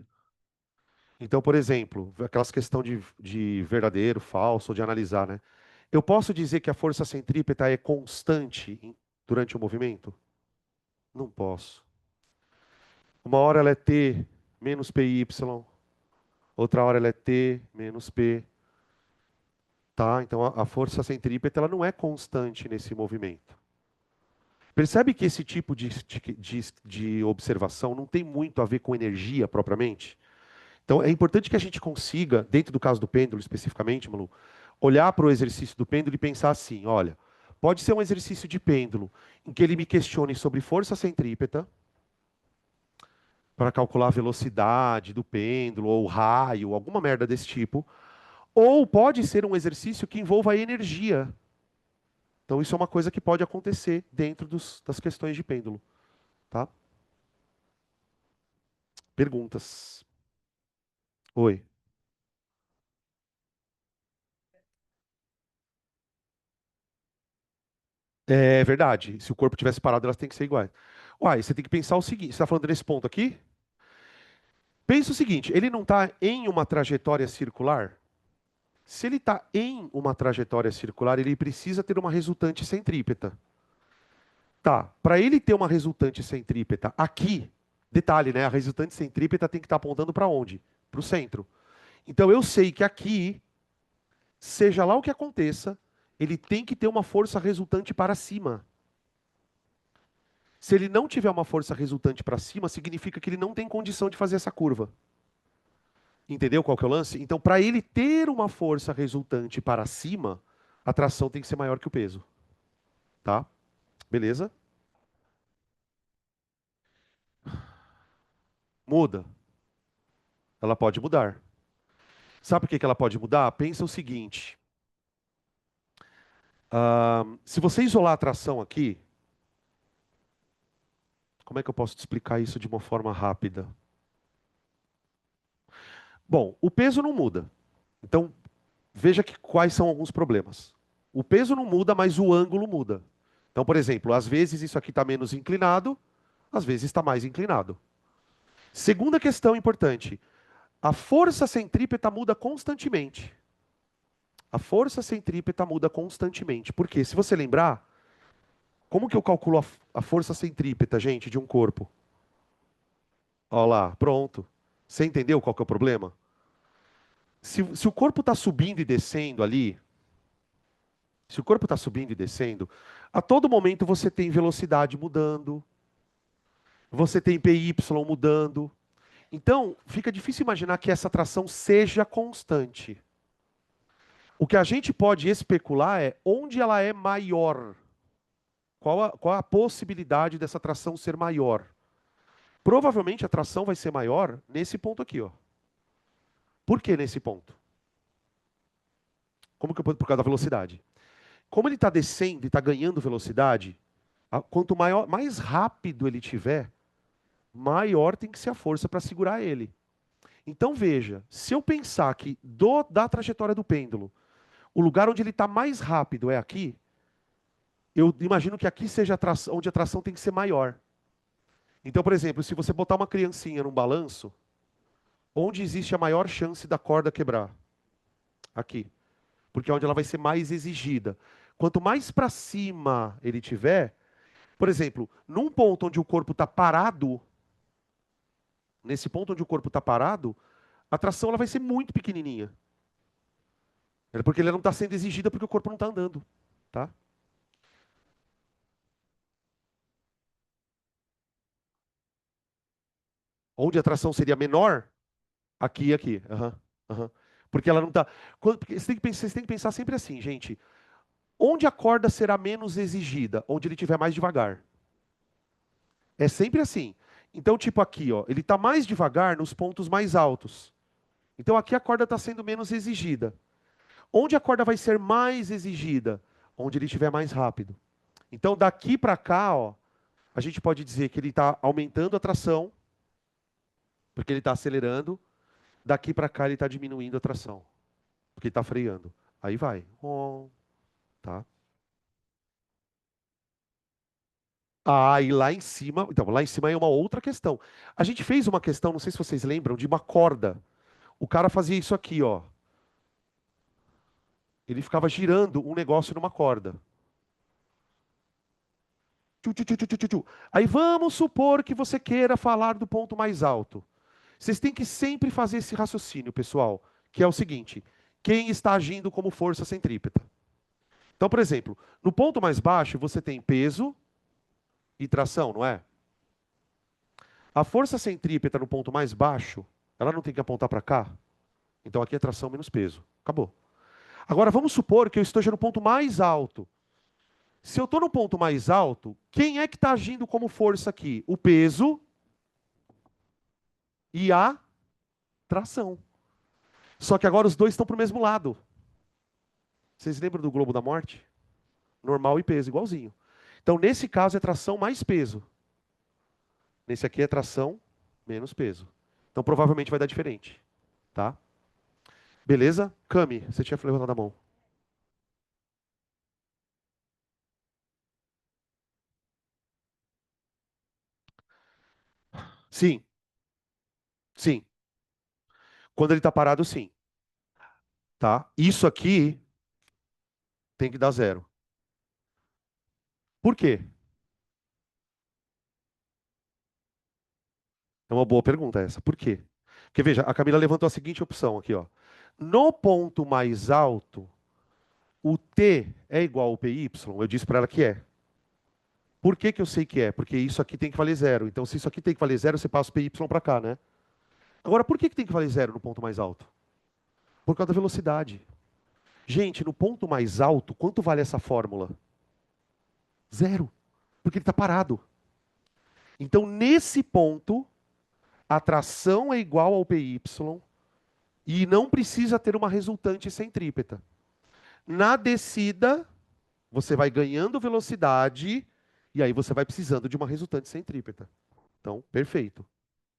Então, por exemplo, aquelas questão de verdadeiro, falso, ou de analisar, né? Eu posso dizer que a força centrípeta é constante durante o movimento? Não posso. Uma hora ela é T menos PY, outra hora ela é T menos P. Tá? Então a força centrípeta ela não é constante nesse movimento. Percebe que esse tipo de observação não tem muito a ver com energia propriamente? Então é importante que a gente consiga, dentro do caso do pêndulo especificamente, Malu, olhar para o exercício do pêndulo e pensar assim: olha, pode ser um exercício de pêndulo em que ele me questione sobre força centrípeta, para calcular a velocidade do pêndulo, ou raio, alguma merda desse tipo. Ou pode ser um exercício que envolva energia. Então, isso é uma coisa que pode acontecer dentro das questões de pêndulo. Tá? Perguntas? Oi. É verdade. Se o corpo tivesse parado, elas têm que ser iguais. Uai, você tem que pensar o seguinte: você está falando nesse ponto aqui? Pensa o seguinte: ele não está em uma trajetória circular? Se ele está em uma trajetória circular, ele precisa ter uma resultante centrípeta. Tá, para ele ter uma resultante centrípeta aqui, detalhe, né? A resultante centrípeta tem que estar apontando para onde? Para o centro. Então eu sei que aqui, seja lá o que aconteça, ele tem que ter uma força resultante para cima. Se ele não tiver uma força resultante para cima, significa que ele não tem condição de fazer essa curva. Entendeu qual que é o lance? Então, para ele ter uma força resultante para cima, a tração tem que ser maior que o peso. Tá? Beleza? Muda. Ela pode mudar. Sabe por que que ela pode mudar? Pensa o seguinte. Se você isolar a tração aqui, Como é que eu posso te explicar isso de uma forma rápida? Bom, o peso não muda. Então, veja que quais são alguns problemas. O peso não muda, mas o ângulo muda. Então, por exemplo, às vezes isso aqui está menos inclinado, às vezes está mais inclinado. Segunda questão importante: a força centrípeta muda constantemente. A força centrípeta muda constantemente. Por quê? Se você lembrar, como que eu calculo a força centrípeta, gente, de um corpo? Olha lá, pronto. Você entendeu qual que é o problema? Se o corpo está subindo e descendo ali, se o corpo está subindo e descendo, a todo momento você tem velocidade mudando, você tem PY mudando. Então, fica difícil imaginar que essa tração seja constante. O que a gente pode especular é onde ela é maior. Qual a possibilidade dessa tração ser maior? Provavelmente a tração vai ser maior nesse ponto aqui, ó. Por que nesse ponto? Como que eu por causa da velocidade? Como ele está descendo e está ganhando velocidade, quanto maior, mais rápido ele tiver, maior tem que ser a força para segurar ele. Então veja, se eu pensar que da trajetória do pêndulo, o lugar onde ele está mais rápido é aqui, eu imagino que aqui seja a tração, onde a tração tem que ser maior. Então, por exemplo, se você botar uma criancinha num balanço, onde existe a maior chance da corda quebrar? Aqui. Porque é onde ela vai ser mais exigida. Quanto mais para cima ele tiver, por exemplo, num ponto onde o corpo está parado, nesse ponto onde o corpo está parado, a tração ela vai ser muito pequenininha. É porque ele não está sendo exigida porque o corpo não está andando. Tá? Onde a tração seria menor, aqui e aqui. Aham, aham. Porque ela não está. Vocês têm que pensar sempre assim, gente. Onde a corda será menos exigida? Onde ele estiver mais devagar. É sempre assim. Então, tipo aqui, ó, ele está mais devagar nos pontos mais altos. Então aqui a corda está sendo menos exigida. Onde a corda vai ser mais exigida? Onde ele estiver mais rápido. Então daqui para cá, ó, a gente pode dizer que ele está aumentando a tração, porque ele está acelerando. Daqui para cá ele está diminuindo a tração, porque ele está freando. Aí vai. Tá? Ah, e lá em cima, então, lá em cima é uma outra questão. A gente fez uma questão, não sei se vocês lembram, de uma corda. O cara fazia isso aqui, ó. Ele ficava girando um negócio numa corda. Tchu, tchu, tchu, tchu, tchu, tchu. Aí vamos supor que você queira falar do ponto mais alto. Vocês têm que sempre fazer esse raciocínio, pessoal, que é o seguinte: quem está agindo como força centrípeta? Então, por exemplo, no ponto mais baixo você tem peso e tração, não é? A força centrípeta no ponto mais baixo, ela não tem que apontar para cá? Então aqui é tração menos peso. Acabou. Agora vamos supor que eu esteja no ponto mais alto. Se eu estou no ponto mais alto, quem é que está agindo como força aqui? O peso e a tração. Só que agora os dois estão para o mesmo lado. Vocês lembram do globo da morte? Normal e peso, igualzinho. Então, nesse caso, é tração mais peso. Nesse aqui é tração menos peso. Então, provavelmente vai dar diferente. Tá? Beleza? Cami, você tinha levantado a mão. Sim, sim. Quando ele está parado, sim. Tá? Isso aqui tem que dar zero. Por quê? É uma boa pergunta essa. Por quê? Porque veja, a Camila levantou a seguinte opção aqui, ó. No ponto mais alto, o T é igual ao PY? Eu disse para ela que é. Por que que eu sei que é? Porque isso aqui tem que valer zero. Então, se isso aqui tem que valer zero, você passa o PY para cá, né? Agora, por que que tem que valer zero no ponto mais alto? Por causa da velocidade. Gente, no ponto mais alto, quanto vale essa fórmula? Zero. Porque ele está parado. Então, nesse ponto, a tração é igual ao PY e não precisa ter uma resultante centrípeta. Na descida, você vai ganhando velocidade E aí você vai precisando de uma resultante centrípeta. Então, perfeito,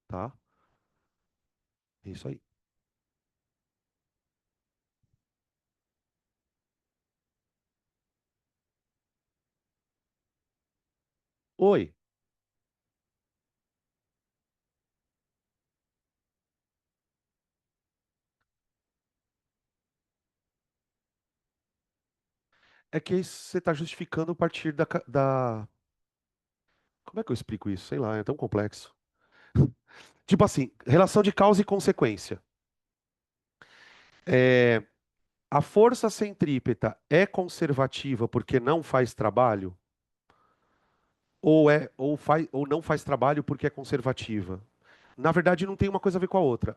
tá? É isso aí. Oi, é que você está justificando a partir da. Como é que eu explico isso? Sei lá, é tão complexo. Tipo assim, relação de causa e consequência. É, a força centrípeta é conservativa porque não faz trabalho? Ou não faz trabalho porque é conservativa? Na verdade, não tem uma coisa a ver com a outra.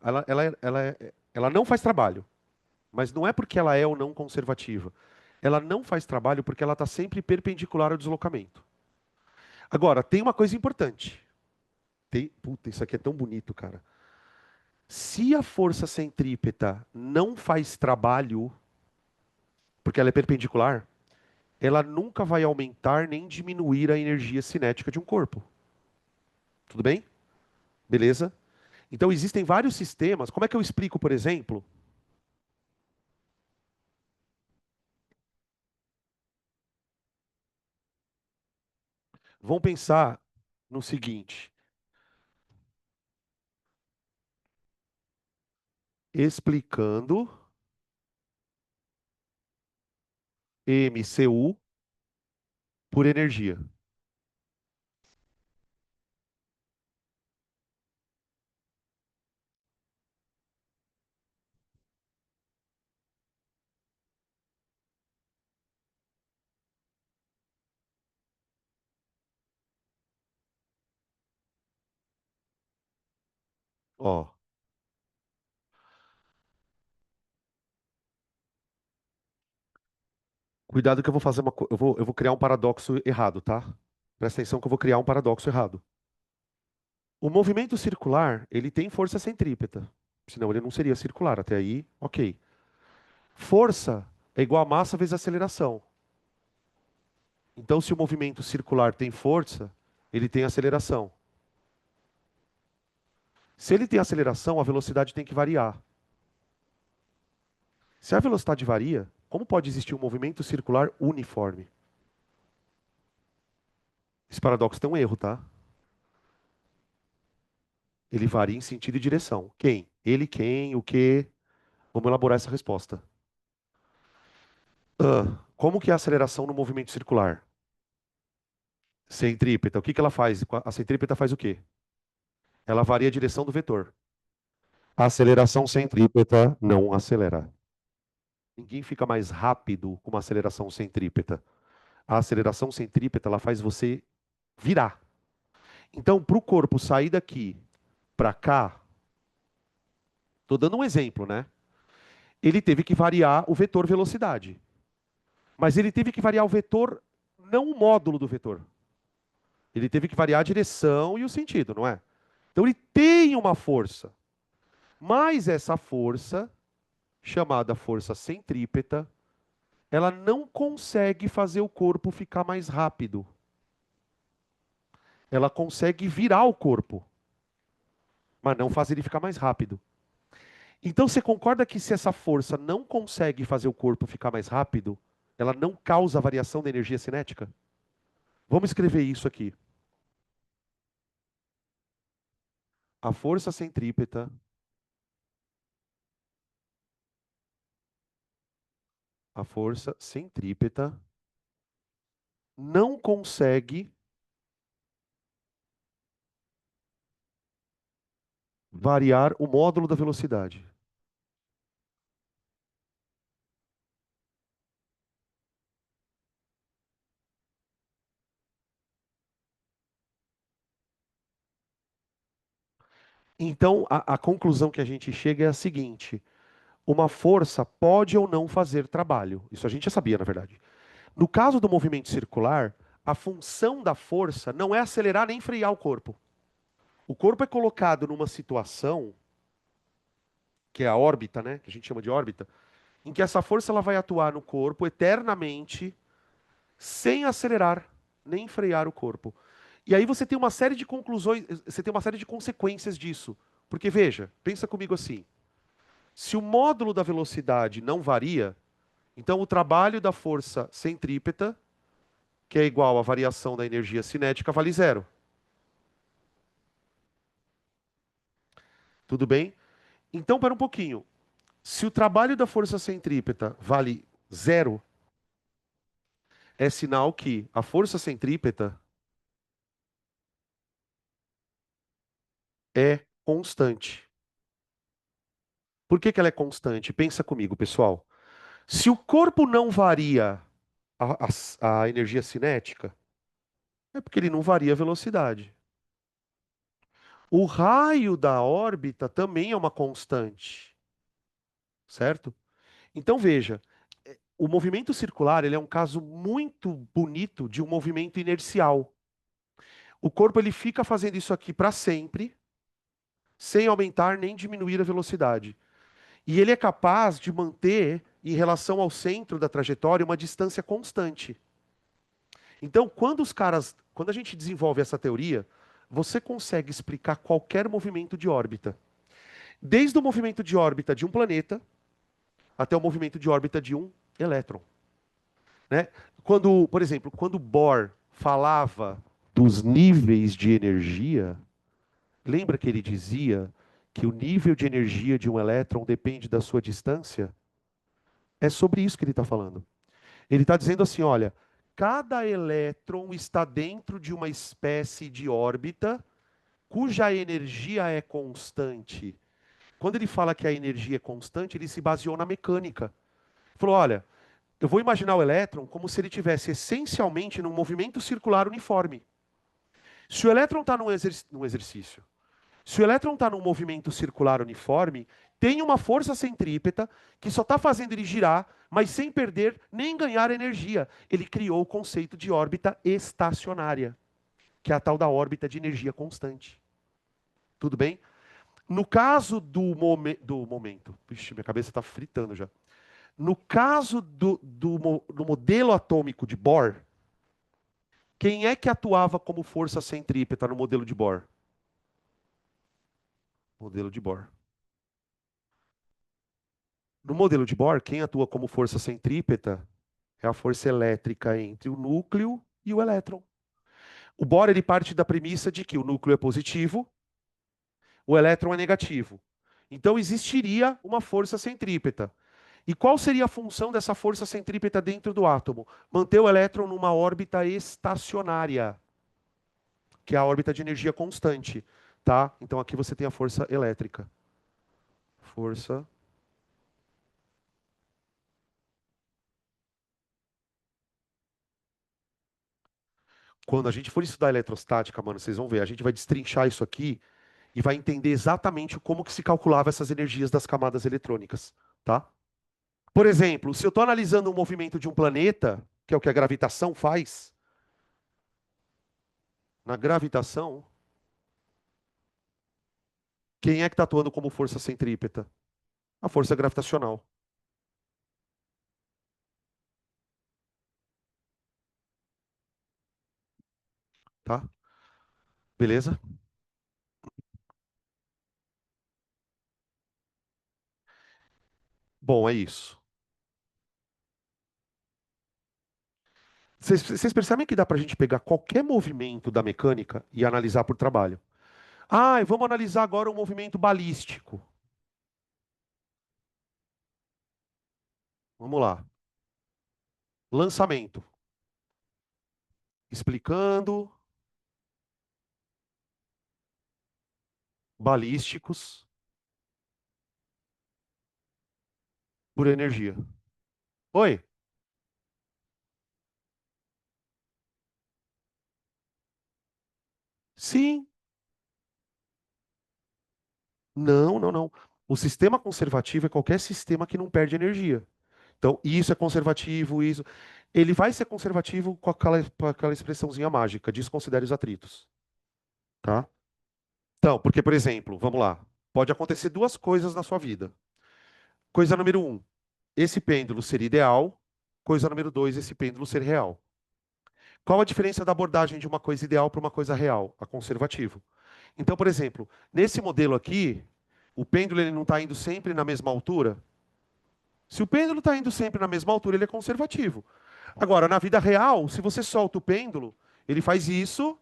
Ela não faz trabalho, mas não é porque ela é ou não conservativa. Ela não faz trabalho porque ela está sempre perpendicular ao deslocamento. Agora, tem uma coisa importante. Puta, isso aqui é tão bonito, cara. Se a força centrípeta não faz trabalho, porque ela é perpendicular, ela nunca vai aumentar nem diminuir a energia cinética de um corpo. Tudo bem? Beleza? Então existem vários sistemas. Como é que eu explico, por exemplo? Vamos pensar no seguinte: explicando MCU por energia. Ó, cuidado que eu vou fazer eu vou criar um paradoxo errado, tá? Presta atenção que eu vou criar um paradoxo errado. O movimento circular, ele tem força centrípeta. Senão ele não seria circular. Até aí, ok. Força é igual a massa vezes aceleração. Então, se o movimento circular tem força, ele tem aceleração. Se ele tem aceleração, a velocidade tem que variar. Se a velocidade varia, como pode existir um movimento circular uniforme? Esse paradoxo tem um erro, tá? Ele varia em sentido e direção. Quem? Ele, quem, o quê? Vamos elaborar essa resposta. Como que é a aceleração no movimento circular? Centrípeta. O que que ela faz? A centrípeta faz o quê? Ela varia a direção do vetor. A aceleração centrípeta não acelera. Ninguém fica mais rápido com uma aceleração centrípeta. A aceleração centrípeta ela faz você virar. Então, para o corpo sair daqui para cá, estou dando um exemplo, né? Ele teve que variar o vetor velocidade. Mas ele teve que variar o vetor, não o módulo do vetor. Ele teve que variar a direção e o sentido, não é? Então ele tem uma força. Mas essa força, chamada força centrípeta, ela não consegue fazer o corpo ficar mais rápido. Ela consegue virar o corpo, mas não faz ele ficar mais rápido. Então você concorda que se essa força não consegue fazer o corpo ficar mais rápido, ela não causa variação da energia cinética? Vamos escrever isso aqui. A força centrípeta, a força centrípeta não consegue variar o módulo da velocidade. Então, a conclusão que a gente chega é a seguinte: uma força pode ou não fazer trabalho. Isso a gente já sabia, na verdade. No caso do movimento circular, a função da força não é acelerar nem frear o corpo. O corpo é colocado numa situação, que é a órbita, né, que a gente chama de órbita, em que essa força ela vai atuar no corpo eternamente, sem acelerar. nem frear o corpo. E aí você tem uma série de conclusões, você tem uma série de consequências disso. Porque veja, pensa comigo assim: se o módulo da velocidade não varia, então o trabalho da força centrípeta, que é igual à variação da energia cinética, vale zero. Tudo bem? Então, para um pouquinho. Se o trabalho da força centrípeta vale zero, é sinal que a força centrípeta é constante. Por que que ela é constante? Pensa comigo, pessoal. Se o corpo não varia a energia cinética, é porque ele não varia a velocidade. O raio da órbita também é uma constante, certo? Então veja, o movimento circular, ele é um caso muito bonito de um movimento inercial. O corpo ele fica fazendo isso aqui para sempre, sem aumentar nem diminuir a velocidade. E ele é capaz de manter, em relação ao centro da trajetória, uma distância constante. Então, quando a gente desenvolve essa teoria, você consegue explicar qualquer movimento de órbita. Desde o movimento de órbita de um planeta até o movimento de órbita de um elétron, né? Quando, por exemplo, quando Bohr falava dos níveis de energia, lembra que ele dizia que o nível de energia de um elétron depende da sua distância? É sobre isso que ele está falando. Ele está dizendo assim: olha, cada elétron está dentro de uma espécie de órbita cuja energia é constante. Quando ele fala que a energia é constante, ele se baseou na mecânica. Ele falou: olha, eu vou imaginar o elétron como se ele tivesse essencialmente num movimento circular uniforme. Se o elétron está num exercício, se o elétron está num movimento circular uniforme, tem uma força centrípeta que só está fazendo ele girar, mas sem perder nem ganhar energia. Ele criou o conceito de órbita estacionária, que é a tal da órbita de energia constante. Tudo bem? No caso do momento, vixe, minha cabeça está fritando já. No caso do modelo atômico de Bohr, quem é que atuava como força centrípeta no modelo de Bohr? Modelo de Bohr. No modelo de Bohr, quem atua como força centrípeta é a força elétrica entre o núcleo e o elétron. O Bohr ele parte da premissa de que o núcleo é positivo, o elétron é negativo. Então existiria uma força centrípeta. E qual seria a função dessa força centrípeta dentro do átomo? Manter o elétron numa órbita estacionária, que é a órbita de energia constante, tá? Então aqui você tem a força elétrica. Força. Quando a gente for estudar eletrostática, mano, vocês vão ver, a gente vai destrinchar isso aqui e vai entender exatamente como que se calculava essas energias das camadas eletrônicas, tá? Por exemplo, se eu estou analisando o movimento de um planeta, que é o que a gravitação faz, na gravitação, quem é que está atuando como força centrípeta? A força gravitacional, tá? Beleza? Bom, é isso. Vocês percebem que dá para a gente pegar qualquer movimento da mecânica e analisar por trabalho? Ah, e vamos analisar agora o movimento balístico. Vamos lá. Lançamento. Explicando balísticos por energia. Oi? Sim. Não, não, não. O sistema conservativo é qualquer sistema que não perde energia. Então, isso é conservativo, isso. Ele vai ser conservativo com aquela expressãozinha mágica, desconsidere os atritos, tá? Então, porque, por exemplo, vamos lá, pode acontecer duas coisas na sua vida. Coisa número um, esse pêndulo ser ideal. Coisa número dois, esse pêndulo ser real. Qual a diferença da abordagem de uma coisa ideal para uma coisa real? A conservativo. Então, por exemplo, nesse modelo aqui, o pêndulo ele não está indo sempre na mesma altura. Se o pêndulo está indo sempre na mesma altura, ele é conservativo. Agora, na vida real, se você solta o pêndulo, ele faz isso,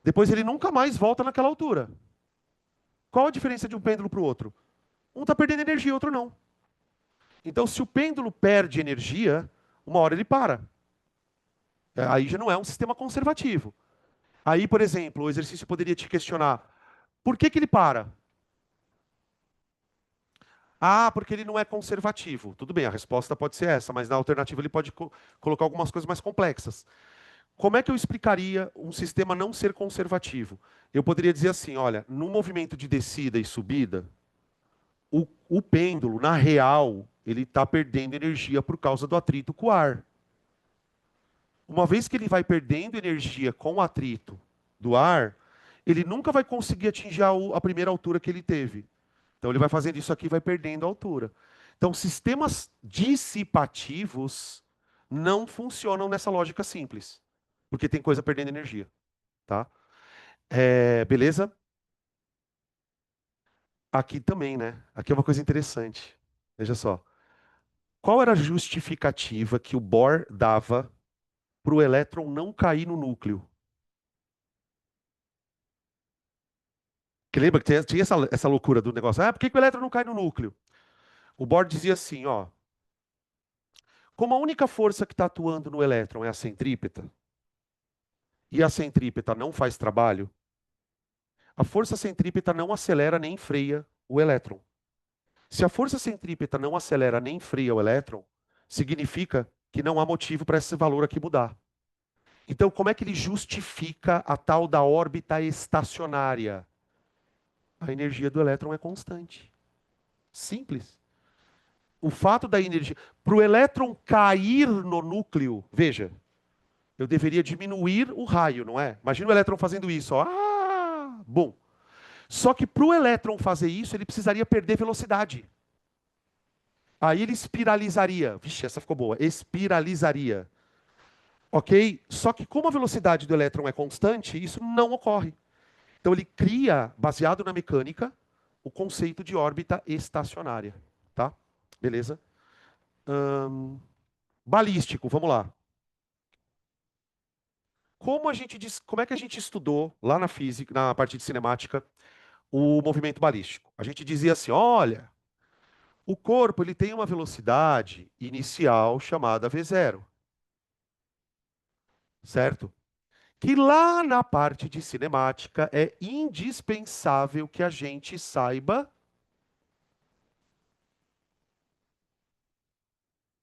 depois ele nunca mais volta naquela altura. Qual a diferença de um pêndulo para o outro? Um está perdendo energia, o outro não. Então, se o pêndulo perde energia, uma hora ele para. Aí já não é um sistema conservativo. Aí, por exemplo, o exercício poderia te questionar: por que que ele para? Ah, porque ele não é conservativo. Tudo bem, a resposta pode ser essa, mas na alternativa ele pode colocar algumas coisas mais complexas. Como é que eu explicaria um sistema não ser conservativo? Eu poderia dizer assim: olha, no movimento de descida e subida, o pêndulo, na real, ele está perdendo energia por causa do atrito com o ar. Uma vez que ele vai perdendo energia com o atrito do ar, ele nunca vai conseguir atingir a primeira altura que ele teve. Então ele vai fazendo isso aqui e vai perdendo a altura. Então, sistemas dissipativos não funcionam nessa lógica simples, porque tem coisa perdendo energia, tá? Beleza? Aqui também, né? Aqui é uma coisa interessante. Veja só. Qual era a justificativa que o Bohr dava para o elétron não cair no núcleo? Que lembra que tinha essa loucura do negócio? Ah, por que que o elétron não cai no núcleo? O Bohr dizia assim, ó. Como a única força que está atuando no elétron é a centrípeta, e a centrípeta não faz trabalho, a força centrípeta não acelera nem freia o elétron. Se a força centrípeta não acelera nem freia o elétron, significa que não há motivo para esse valor aqui mudar. Então, como é que ele justifica a tal da órbita estacionária? A energia do elétron é constante. Simples. O fato da energia. Para o elétron cair no núcleo, veja, eu deveria diminuir o raio, não é? Imagina o elétron fazendo isso, ó. Ah, bom. Só que para o elétron fazer isso, ele precisaria perder velocidade. Aí ele espiralizaria. Vixe, essa ficou boa. Espiralizaria. Ok? Só que como a velocidade do elétron é constante, isso não ocorre. Então ele cria, baseado na mecânica, o conceito de órbita estacionária. Tá? Beleza? Balístico, vamos lá. Como é que a gente estudou lá na física, na parte de cinemática, o movimento balístico? A gente dizia assim, olha, o corpo ele tem uma velocidade inicial chamada v0, certo? Que lá na parte de cinemática é indispensável que a gente saiba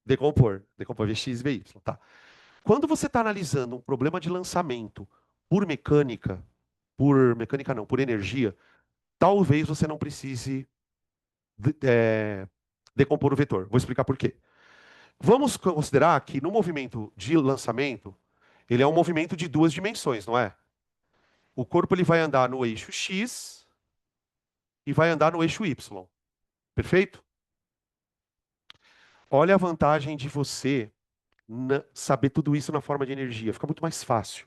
decompor Vx e Vy, tá? Quando você está analisando um problema de lançamento por mecânica não, por energia, talvez você não precise decompor o vetor. Vou explicar por quê. Vamos considerar que no movimento de lançamento, ele é um movimento de duas dimensões, não é? O corpo ele vai andar no eixo X e vai andar no eixo Y. Perfeito? Olha a vantagem de você saber tudo isso na forma de energia. Fica muito mais fácil.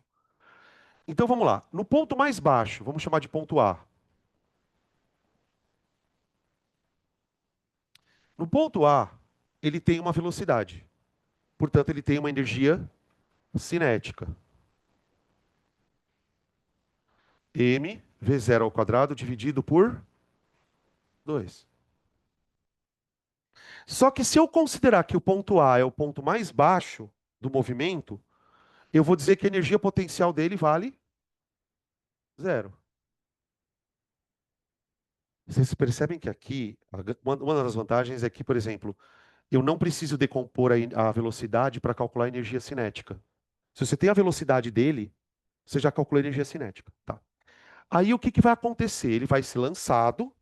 Então vamos lá. No ponto mais baixo, vamos chamar de ponto A. No ponto A, ele tem uma velocidade. Portanto, ele tem uma energia cinética. M V0 ao quadrado dividido por 2. Só que se eu considerar que o ponto A é o ponto mais baixo do movimento, eu vou dizer que a energia potencial dele vale zero. Vocês percebem que aqui, uma das vantagens é que, por exemplo, eu não preciso decompor a velocidade para calcular a energia cinética. Se você tem a velocidade dele, você já calculou a energia cinética. Tá. Aí o que vai acontecer? Ele vai ser lançado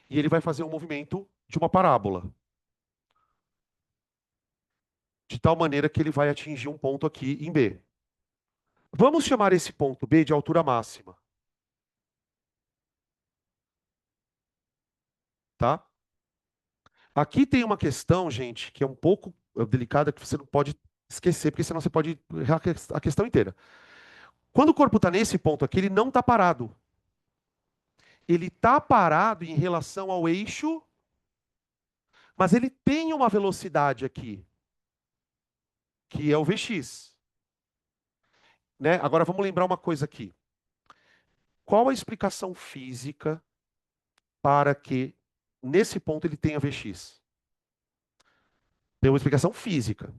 e ele vai fazer um movimento de uma parábola. De tal maneira que ele vai atingir um ponto aqui em B. Vamos chamar esse ponto B de altura máxima. Tá? Aqui tem uma questão, gente, que é um pouco delicada, que você não pode esquecer, porque senão você pode errar a questão inteira. Quando o corpo está nesse ponto aqui, ele não está parado. Ele está parado em relação ao eixo, mas ele tem uma velocidade aqui, que é o Vx. Né? Agora vamos lembrar uma coisa aqui. Qual a explicação física para que nesse ponto ele tenha Vx? Tem uma explicação física.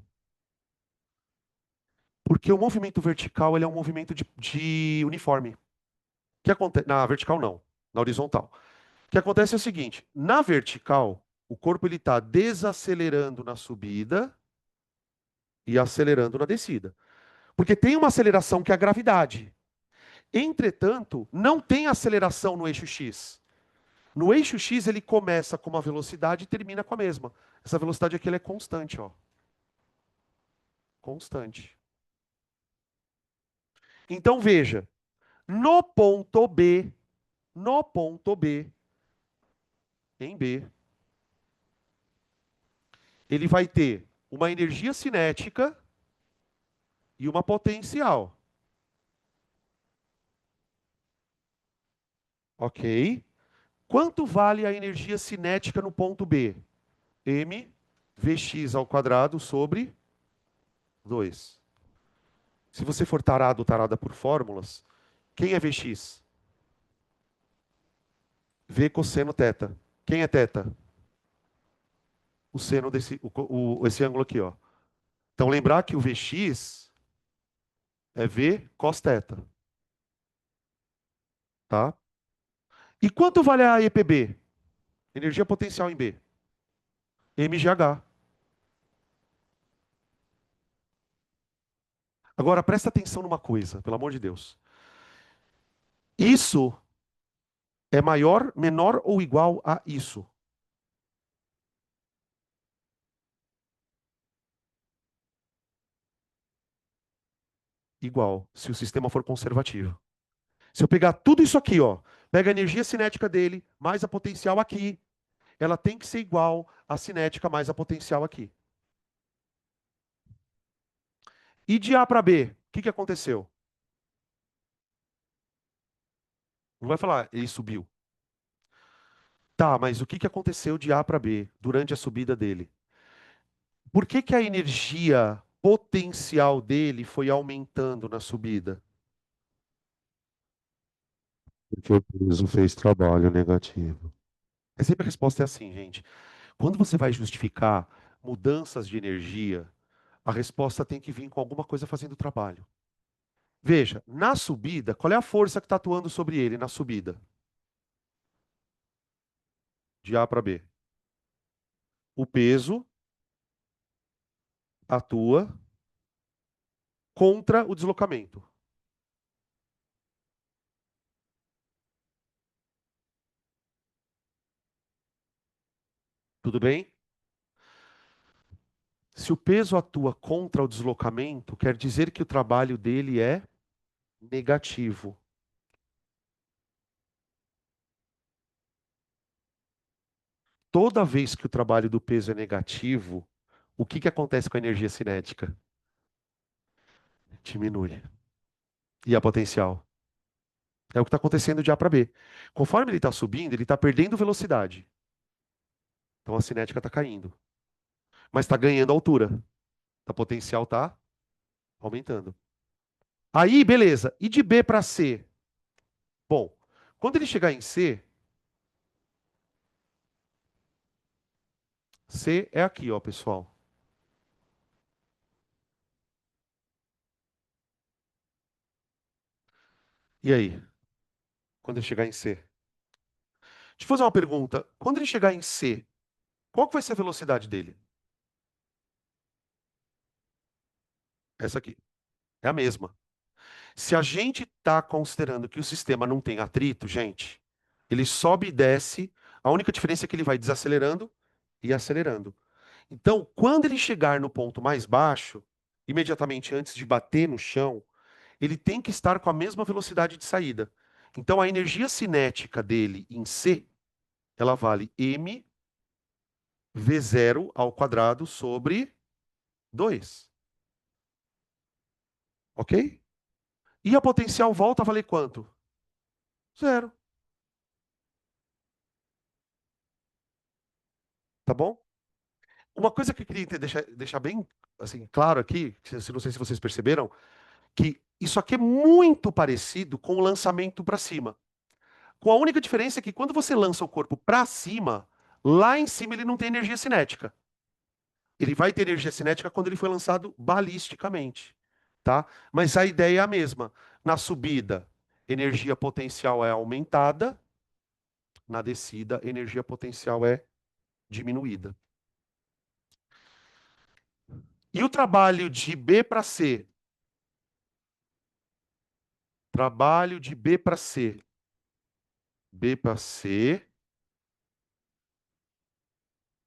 Porque o movimento vertical ele é um movimento de uniforme. Que acontece na vertical não, na horizontal. O que acontece é o seguinte: na vertical, o corpo ele está desacelerando na subida e acelerando na descida. Porque tem uma aceleração que é a gravidade. Entretanto, não tem aceleração no eixo x. No eixo x ele começa com uma velocidade e termina com a mesma. Essa velocidade aqui ela é constante, ó. Constante. Então veja, no ponto B, no ponto B, em B, ele vai ter uma energia cinética e uma potencial. Ok? Quanto vale a energia cinética no ponto B? M Vx ao quadrado sobre 2. Se você for tarado, tarada por fórmulas, quem é Vx? V cosseno θ. Quem é θ? O seno desse, esse ângulo aqui, ó. Então lembrar que o Vx é V cos θ, tá? E quanto vale a EPB? Energia potencial em B. mgh. Agora presta atenção numa coisa, pelo amor de Deus. Isso é maior, menor ou igual a isso? Igual, se o sistema for conservativo. Se eu pegar tudo isso aqui, ó, pega a energia cinética dele, mais a potencial aqui, ela tem que ser igual à cinética mais a potencial aqui. E de A para B, o que aconteceu? Não vai falar, ele subiu. Tá, mas o que aconteceu de A para B durante a subida dele? Por que a energia potencial dele foi aumentando na subida? Porque o peso fez trabalho negativo. É sempre a resposta é assim, gente. Quando você vai justificar mudanças de energia, a resposta tem que vir com alguma coisa fazendo trabalho. Veja, na subida, qual é a força que está atuando sobre ele na subida? De A para B. O peso atua contra o deslocamento. Tudo bem? Se o peso atua contra o deslocamento, quer dizer que o trabalho dele é negativo. Toda vez que o trabalho do peso é negativo, o que acontece com a energia cinética? Diminui. E a potencial? É o que está acontecendo de A para B. Conforme ele está subindo, ele está perdendo velocidade. Então a cinética está caindo. Mas está ganhando altura. A potencial está aumentando. Aí, beleza. E de B para C? Bom, quando ele chegar em C, C é aqui, ó, pessoal. E aí? Quando ele chegar em C? Deixa eu fazer uma pergunta. Quando ele chegar em C, qual que vai ser a velocidade dele? Essa aqui. É a mesma. Se a gente está considerando que o sistema não tem atrito, gente, ele sobe e desce. A única diferença é que ele vai desacelerando e acelerando. Então, quando ele chegar no ponto mais baixo, imediatamente antes de bater no chão, ele tem que estar com a mesma velocidade de saída. Então, a energia cinética dele em C, ela vale m v0 ao quadrado sobre 2. Ok? E a potencial volta a valer quanto? Zero. Tá bom? Uma coisa que eu queria deixar bem assim, claro aqui, não sei se vocês perceberam, que isso aqui é muito parecido com o lançamento para cima. Com a única diferença que quando você lança o corpo para cima, lá em cima ele não tem energia cinética. Ele vai ter energia cinética quando ele foi lançado balisticamente, tá? Mas a ideia é a mesma. Na subida, energia potencial é aumentada, na descida, energia potencial é diminuída. E o trabalho de B para C? Trabalho de B para C. B para C,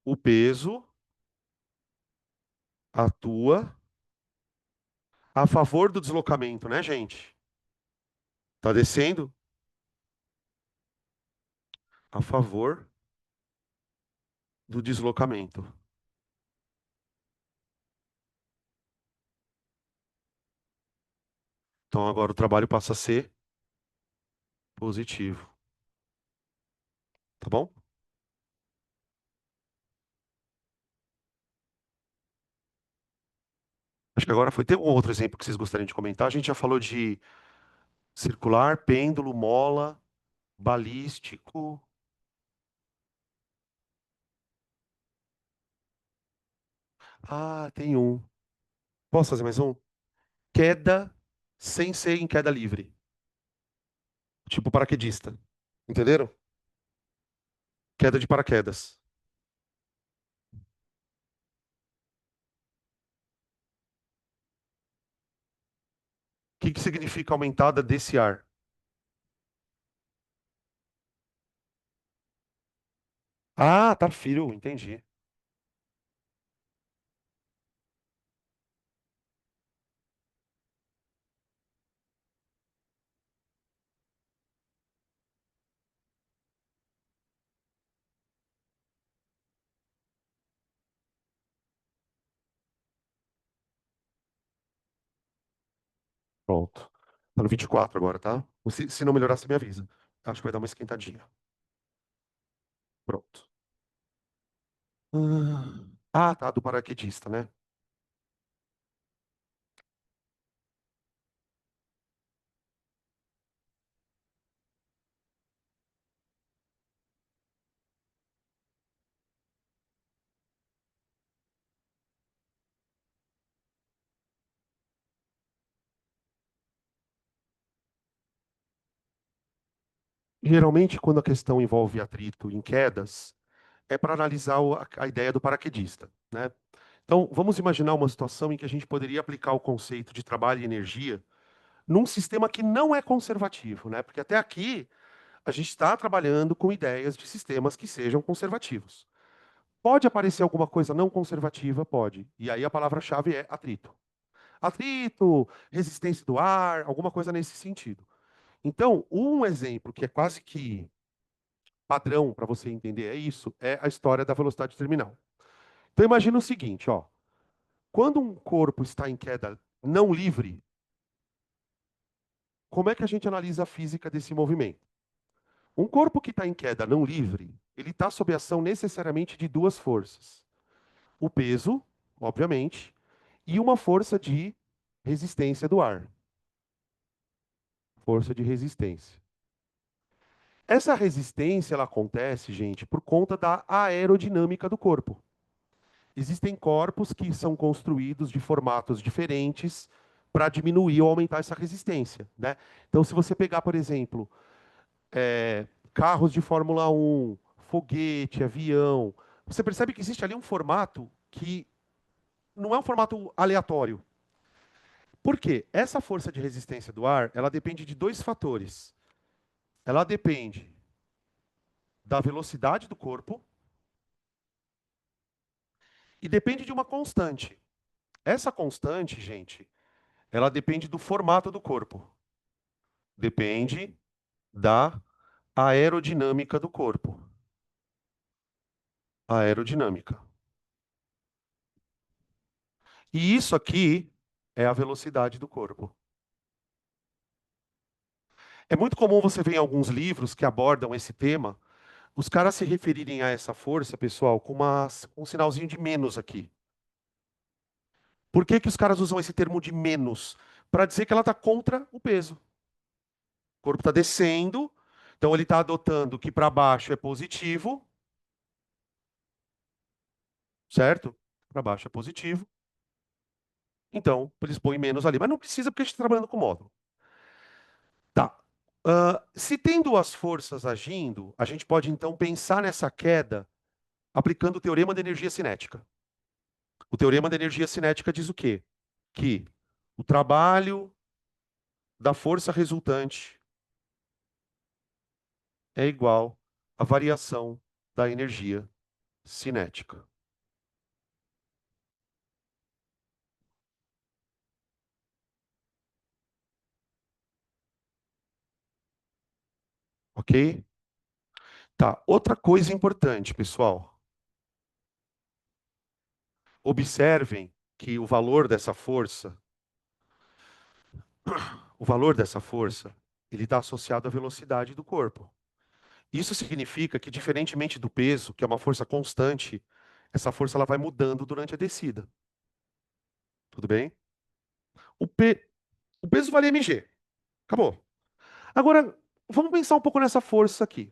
o peso atua a favor do deslocamento, né, gente? Tá descendo a favor do deslocamento. Então agora o trabalho passa a ser positivo, tá bom? Acho que agora foi. Tem um outro exemplo que vocês gostariam de comentar? A gente já falou de circular, pêndulo, mola, balístico. Ah, tem um. Posso fazer mais um? Queda sem ser em queda livre. Tipo paraquedista. Entenderam? Queda de paraquedas. O que que significa aumentada desse ar? Ah, tá frio, entendi. Pronto. Tá no 24 agora, tá? Se não melhorar, você me avisa. Acho que vai dar uma esquentadinha. Pronto. Tá, do paraquedista, né? Geralmente, quando a questão envolve atrito em quedas, é para analisar a ideia do paraquedista, né? Então, vamos imaginar uma situação em que a gente poderia aplicar o conceito de trabalho e energia num sistema que não é conservativo, né? Porque até aqui a gente está trabalhando com ideias de sistemas que sejam conservativos. Pode aparecer alguma coisa não conservativa? Pode. E aí a palavra-chave é atrito. Atrito, resistência do ar, alguma coisa nesse sentido. Então, um exemplo que é quase que padrão para você entender é isso, é a história da velocidade terminal. Então imagina o seguinte, ó, quando um corpo está em queda não livre, como é que a gente analisa a física desse movimento? Um corpo que está em queda não livre, ele está sob ação necessariamente de duas forças. O peso, obviamente, e uma força de resistência do ar. Força de resistência. Essa resistência ela acontece, gente, por conta da aerodinâmica do corpo. Existem corpos que são construídos de formatos diferentes para diminuir ou aumentar essa resistência, né? Então, se você pegar, por exemplo, carros de Fórmula 1, foguete, avião, você percebe que existe ali um formato que não é um formato aleatório. Por quê? Essa força de resistência do ar, ela depende de dois fatores. Ela depende da velocidade do corpo e depende de uma constante. Essa constante, gente, ela depende do formato do corpo. Depende da aerodinâmica do corpo. Aerodinâmica. E isso aqui é a velocidade do corpo. É muito comum você ver em alguns livros que abordam esse tema, os caras se referirem a essa força, pessoal, com um sinalzinho de menos aqui. Por que que os caras usam esse termo de menos? Para dizer que ela está contra o peso. O corpo está descendo, então ele está adotando que para baixo é positivo, certo? Para baixo é positivo. Então, eles põem menos ali. Mas não precisa porque a gente está trabalhando com módulo. Tá. Se tem duas forças agindo, a gente pode então pensar nessa queda aplicando o teorema da energia cinética. O teorema da energia cinética diz o quê? Que o trabalho da força resultante é igual à variação da energia cinética. Ok? Tá. Outra coisa importante, pessoal. Observem que o valor dessa força, ele está associado à velocidade do corpo. Isso significa que, diferentemente do peso, que é uma força constante, essa força ela vai mudando durante a descida. Tudo bem? O, pe... o peso vale mg. Acabou. Agora, vamos pensar um pouco nessa força aqui.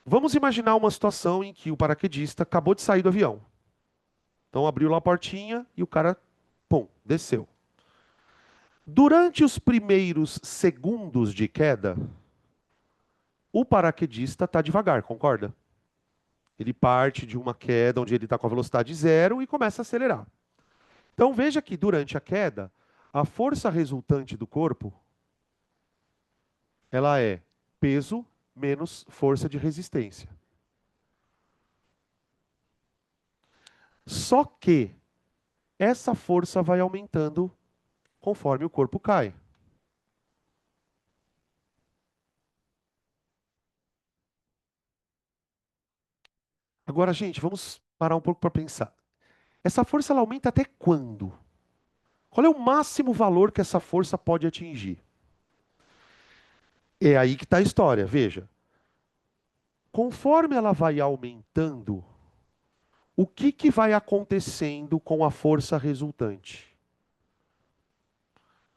Vamos imaginar uma situação em que o paraquedista acabou de sair do avião. Então abriu lá a portinha e o cara, pum, desceu. Durante os primeiros segundos de queda, o paraquedista está devagar, concorda? Ele parte de uma queda onde ele está com a velocidade zero e começa a acelerar. Então veja que durante a queda, a força resultante do corpo, ela é peso menos força de resistência. Só que essa força vai aumentando conforme o corpo cai. Agora, gente, vamos parar um pouco para pensar. Essa força ela aumenta até quando? Qual é o máximo valor que essa força pode atingir? É aí que está a história. Veja, conforme ela vai aumentando, o que, que vai acontecendo com a força resultante?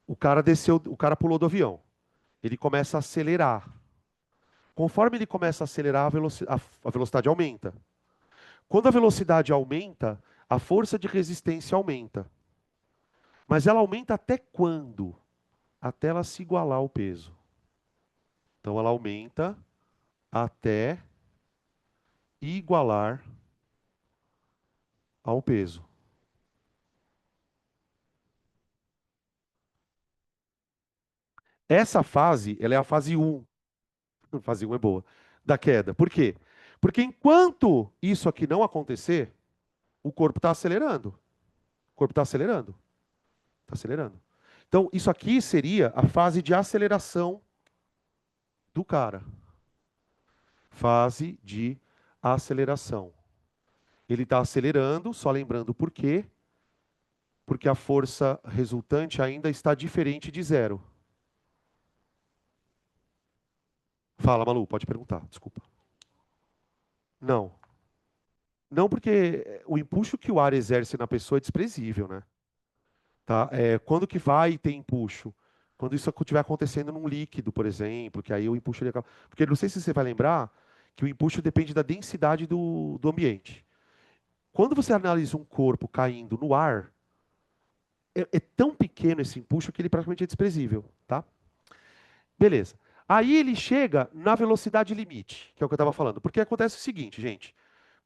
O cara desceu, o cara pulou do avião. Ele começa a acelerar. Conforme ele começa a acelerar, a velocidade aumenta. Quando a velocidade aumenta, a força de resistência aumenta. Mas ela aumenta até quando? Até ela se igualar ao peso. Então ela aumenta até igualar ao peso. Essa fase, ela é a fase um. Fase um é boa. Da queda. Por quê? Porque enquanto isso aqui não acontecer, o corpo está acelerando. O corpo está acelerando. Está acelerando. Então, isso aqui seria a fase de aceleração do cara. Fase de aceleração. Ele está acelerando, só lembrando por quê? Porque a força resultante ainda está diferente de zero. Fala, Malu, pode perguntar, desculpa. Não. Não, porque o empuxo que o ar exerce na pessoa é desprezível, né? Tá? Quando que vai ter empuxo? Quando isso estiver acontecendo num líquido, por exemplo, que aí o empuxo ele acaba... Porque não sei se você vai lembrar que o empuxo depende da densidade do ambiente. Quando você analisa um corpo caindo no ar, é tão pequeno esse empuxo que ele praticamente é desprezível, tá? Beleza. Aí ele chega na velocidade limite, que é o que eu estava falando. Porque acontece o seguinte, gente.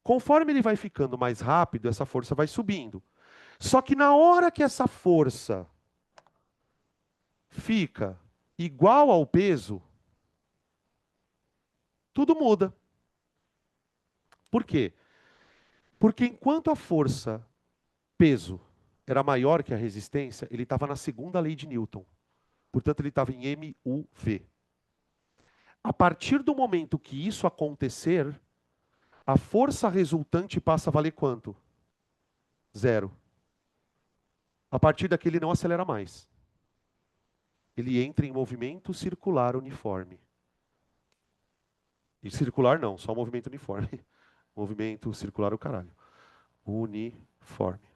Conforme ele vai ficando mais rápido, essa força vai subindo. Só que na hora que essa força fica igual ao peso, tudo muda. Por quê? Porque enquanto a força, peso, era maior que a resistência, ele estava na segunda lei de Newton. Portanto, ele estava em MUV. A partir do momento que isso acontecer, a força resultante passa a valer quanto? Zero. A partir daqui ele não acelera mais. ele entra em movimento circular uniforme. E circular não, só movimento uniforme. Movimento circular o caralho. Uniforme.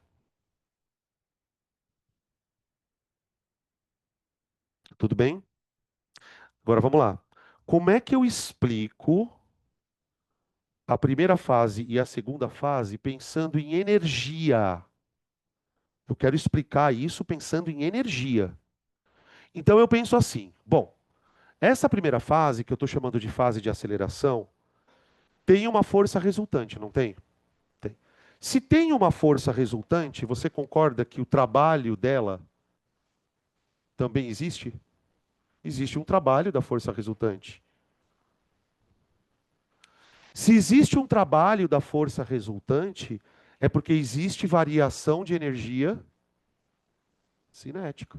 Tudo bem? Agora vamos lá. Como é que eu explico a primeira fase e a segunda fase pensando em energia? Eu quero explicar isso pensando em energia. Então eu penso assim: bom, essa primeira fase, que eu estou chamando de fase de aceleração, tem uma força resultante, não tem? Tem. Se tem uma força resultante, você concorda que o trabalho dela também existe? Existe um trabalho da força resultante. Se existe um trabalho da força resultante, é porque existe variação de energia cinética.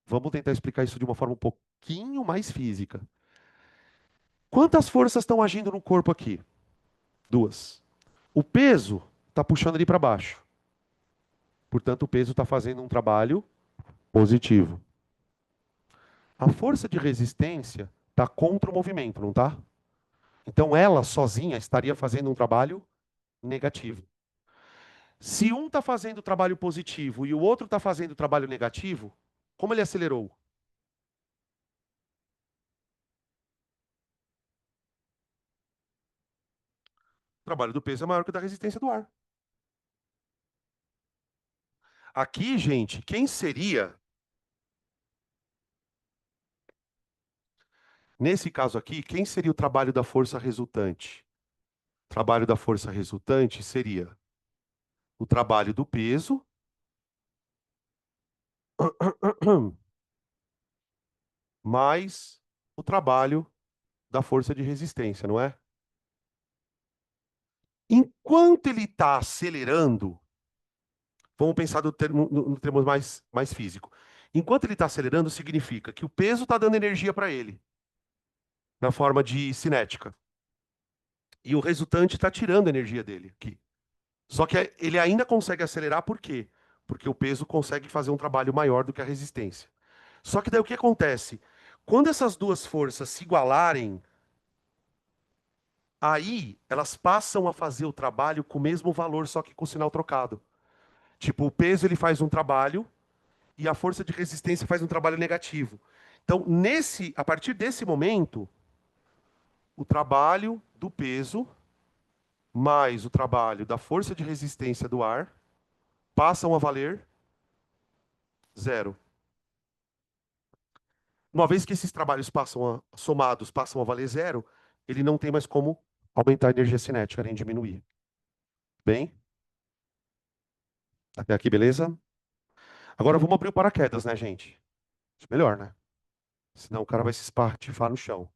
Vamos tentar explicar isso de uma forma um pouquinho mais física. Quantas forças estão agindo no corpo aqui? Duas. O peso está puxando ele para baixo. Portanto, o peso está fazendo um trabalho positivo. A força de resistência está contra o movimento, não está? Então, ela sozinha estaria fazendo um trabalho negativo. Se um está fazendo trabalho positivo e o outro está fazendo trabalho negativo, como ele acelerou? O trabalho do peso é maior que o da resistência do ar. Aqui, gente, quem seria, nesse caso aqui, quem seria o trabalho da força resultante? O trabalho da força resultante seria o trabalho do peso mais o trabalho da força de resistência, não é? Enquanto ele está acelerando, vamos pensar no termo mais físico. Enquanto ele está acelerando, significa que o peso está dando energia para ele, na forma de cinética. E o resultante está tirando a energia dele aqui. Só que ele ainda consegue acelerar por quê? Porque o peso consegue fazer um trabalho maior do que a resistência. Só que daí o que acontece? Quando essas duas forças se igualarem, aí elas passam a fazer o trabalho com o mesmo valor, só que com o sinal trocado. Tipo, o peso ele faz um trabalho e a força de resistência faz um trabalho negativo. Então, a partir desse momento, o trabalho do peso mais o trabalho da força de resistência do ar passam a valer zero. Uma vez que esses trabalhos somados passam a valer zero, ele não tem mais como aumentar a energia cinética nem diminuir. Bem, até aqui, beleza? Agora vamos abrir o paraquedas, né, gente? Acho melhor, né? Senão o cara vai se espatifar no chão.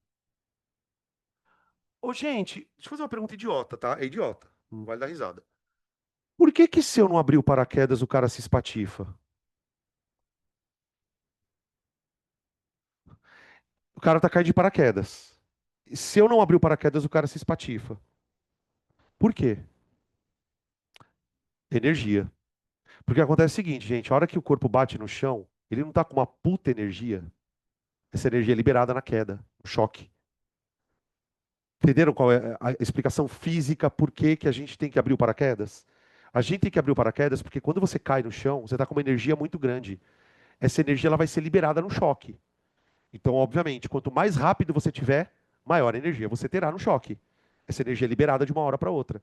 Ô, gente, deixa eu fazer uma pergunta idiota, tá? É idiota. Não vale dar risada. Por que que se eu não abrir o paraquedas, o cara se espatifa? O cara tá caindo de paraquedas. Se eu não abrir o paraquedas, o cara se espatifa. Por quê? Energia. Porque acontece o seguinte, gente, a hora que o corpo bate no chão, ele não tá com uma puta energia. Essa energia é liberada na queda, no choque. Entenderam qual é a explicação física por que que a gente tem que abrir o paraquedas? A gente tem que abrir o paraquedas porque quando você cai no chão, você está com uma energia muito grande. Essa energia ela vai ser liberada no choque. Então, obviamente, quanto mais rápido você tiver, maior energia você terá no choque. Essa energia é liberada de uma hora para outra.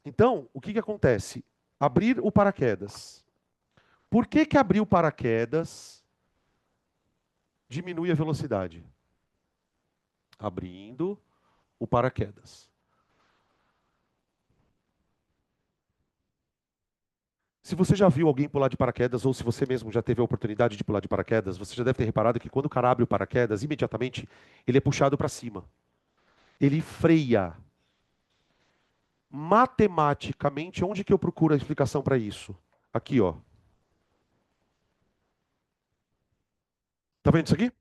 Então, o que que acontece? Abrir o paraquedas. Por que que abrir o paraquedas diminui a velocidade? Abrindo o paraquedas. Se você já viu alguém pular de paraquedas, ou se você mesmo já teve a oportunidade de pular de paraquedas, você já deve ter reparado que quando o cara abre o paraquedas, imediatamente ele é puxado para cima. Ele freia. Matematicamente, onde que eu procuro a explicação para isso? Aqui, ó. Tá vendo isso aqui?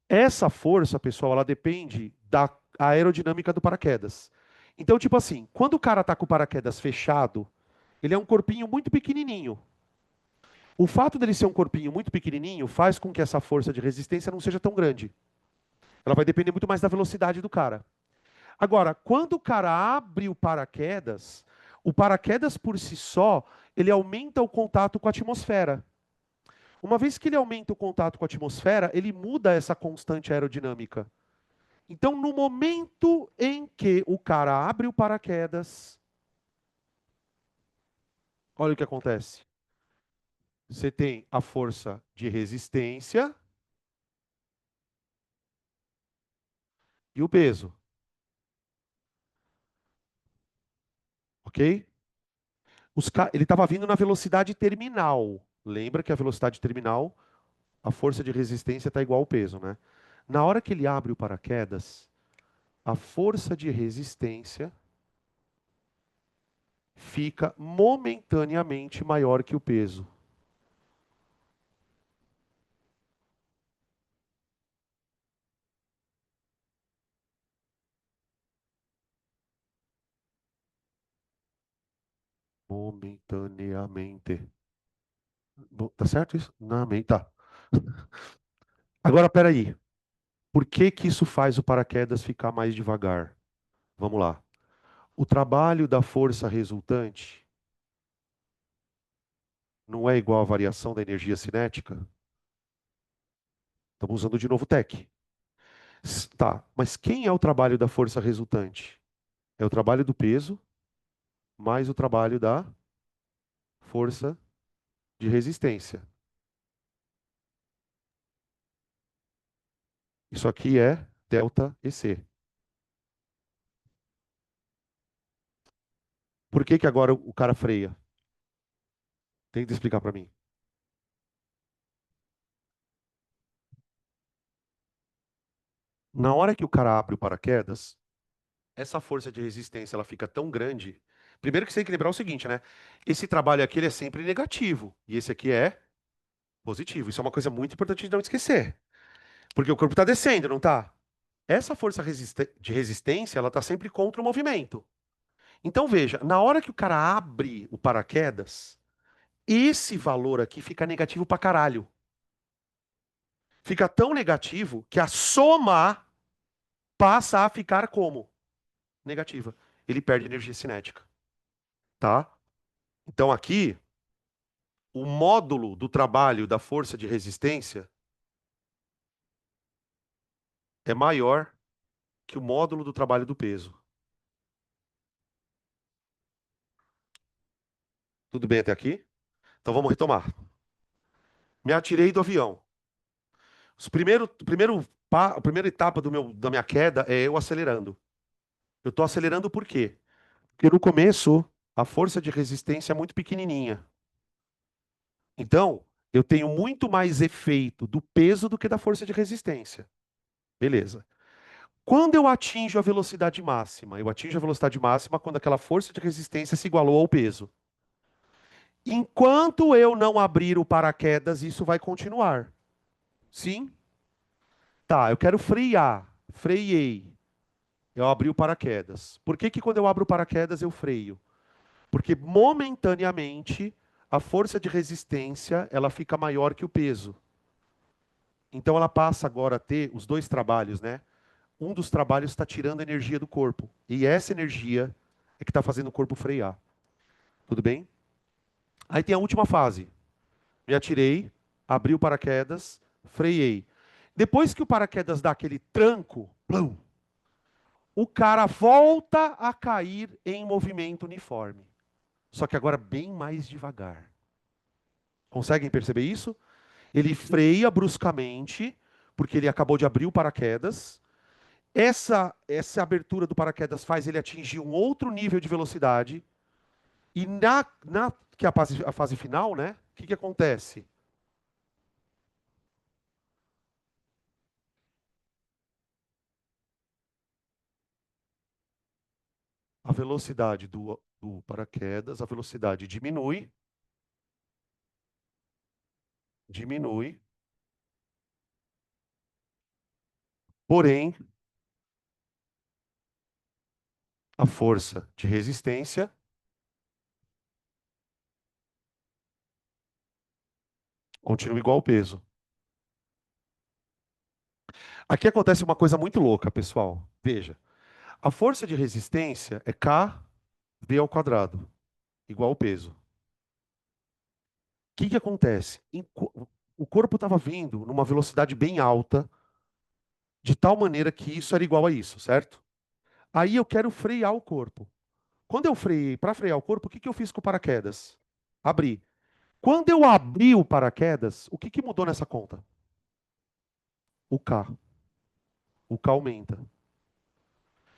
Essa força, pessoal, ela depende da aerodinâmica do paraquedas. Então, tipo assim, quando o cara tá com o paraquedas fechado, ele é um corpinho muito pequenininho. O fato dele ser um corpinho muito pequenininho faz com que essa força de resistência não seja tão grande. Ela vai depender muito mais da velocidade do cara. Agora, quando o cara abre o paraquedas por si só, ele aumenta o contato com a atmosfera. Uma vez que ele aumenta o contato com a atmosfera, ele muda essa constante aerodinâmica. Então, no momento em que o cara abre o paraquedas, olha o que acontece. Você tem a força de resistência e o peso, ok? Ele estava vindo na velocidade terminal. Lembra que a velocidade terminal, a força de resistência está igual ao peso, né? Na hora que ele abre o paraquedas, a força de resistência fica momentaneamente maior que o peso. Momentaneamente. Tá certo isso? Não, tá. Agora, peraí. Por que que isso faz o paraquedas ficar mais devagar? Vamos lá. O trabalho da força resultante não é igual à variação da energia cinética? Estamos usando de novo TEC. Tá, mas quem é o trabalho da força resultante? É o trabalho do peso mais o trabalho da força de resistência. Isso aqui é delta EC. Por que que agora o cara freia? Tenta explicar para mim. Na hora que o cara abre o paraquedas, essa força de resistência ela fica tão grande. Primeiro que você tem que lembrar o seguinte, né? Esse trabalho aqui ele é sempre negativo e esse aqui é positivo. Isso é uma coisa muito importante de não esquecer, porque o corpo está descendo, não está? Essa força de resistência ela está sempre contra o movimento. Então veja, na hora que o cara abre o paraquedas, esse valor aqui fica negativo pra caralho. Fica tão negativo que a soma passa a ficar como? Negativa. Ele perde energia cinética, tá? Então aqui, o módulo do trabalho da força de resistência é maior que o módulo do trabalho do peso. Tudo bem até aqui? Então vamos retomar. Me atirei do avião. A primeira etapa da minha queda é eu acelerando. Eu estou acelerando por quê? Porque no começo a força de resistência é muito pequenininha. Então, eu tenho muito mais efeito do peso do que da força de resistência. Beleza. Quando eu atinjo a velocidade máxima? Eu atinjo a velocidade máxima quando aquela força de resistência se igualou ao peso. Enquanto eu não abrir o paraquedas, isso vai continuar. Sim? Tá, eu quero frear. Freiei. Eu abri o paraquedas. Por que que quando eu abro o paraquedas eu freio? Porque momentaneamente a força de resistência ela fica maior que o peso. Então ela passa agora a ter os dois trabalhos, né? Um dos trabalhos está tirando energia do corpo. E essa energia é que está fazendo o corpo frear. Tudo bem? Aí tem a última fase. Me atirei, abri o paraquedas, freiei. Depois que o paraquedas dá aquele tranco, plum, o cara volta a cair em movimento uniforme. Só que agora bem mais devagar. Conseguem perceber isso? Ele freia bruscamente, porque ele acabou de abrir o paraquedas. Essa abertura do paraquedas faz ele atingir um outro nível de velocidade. E que é a fase final, né? O que que acontece? A velocidade do paraquedas, a velocidade diminui, diminui, porém, a força de resistência Continua igual o peso. Aqui acontece uma coisa muito louca, pessoal. Veja, a força de resistência é kV ao quadrado, igual o peso. O que que acontece? O corpo estava vindo numa velocidade bem alta, de tal maneira que isso era igual a isso, certo? Aí eu quero frear o corpo. Quando eu freiei, para frear o corpo, o que que eu fiz com o paraquedas? Abri. Quando eu abri o paraquedas, o que que mudou nessa conta? O K. O K aumenta.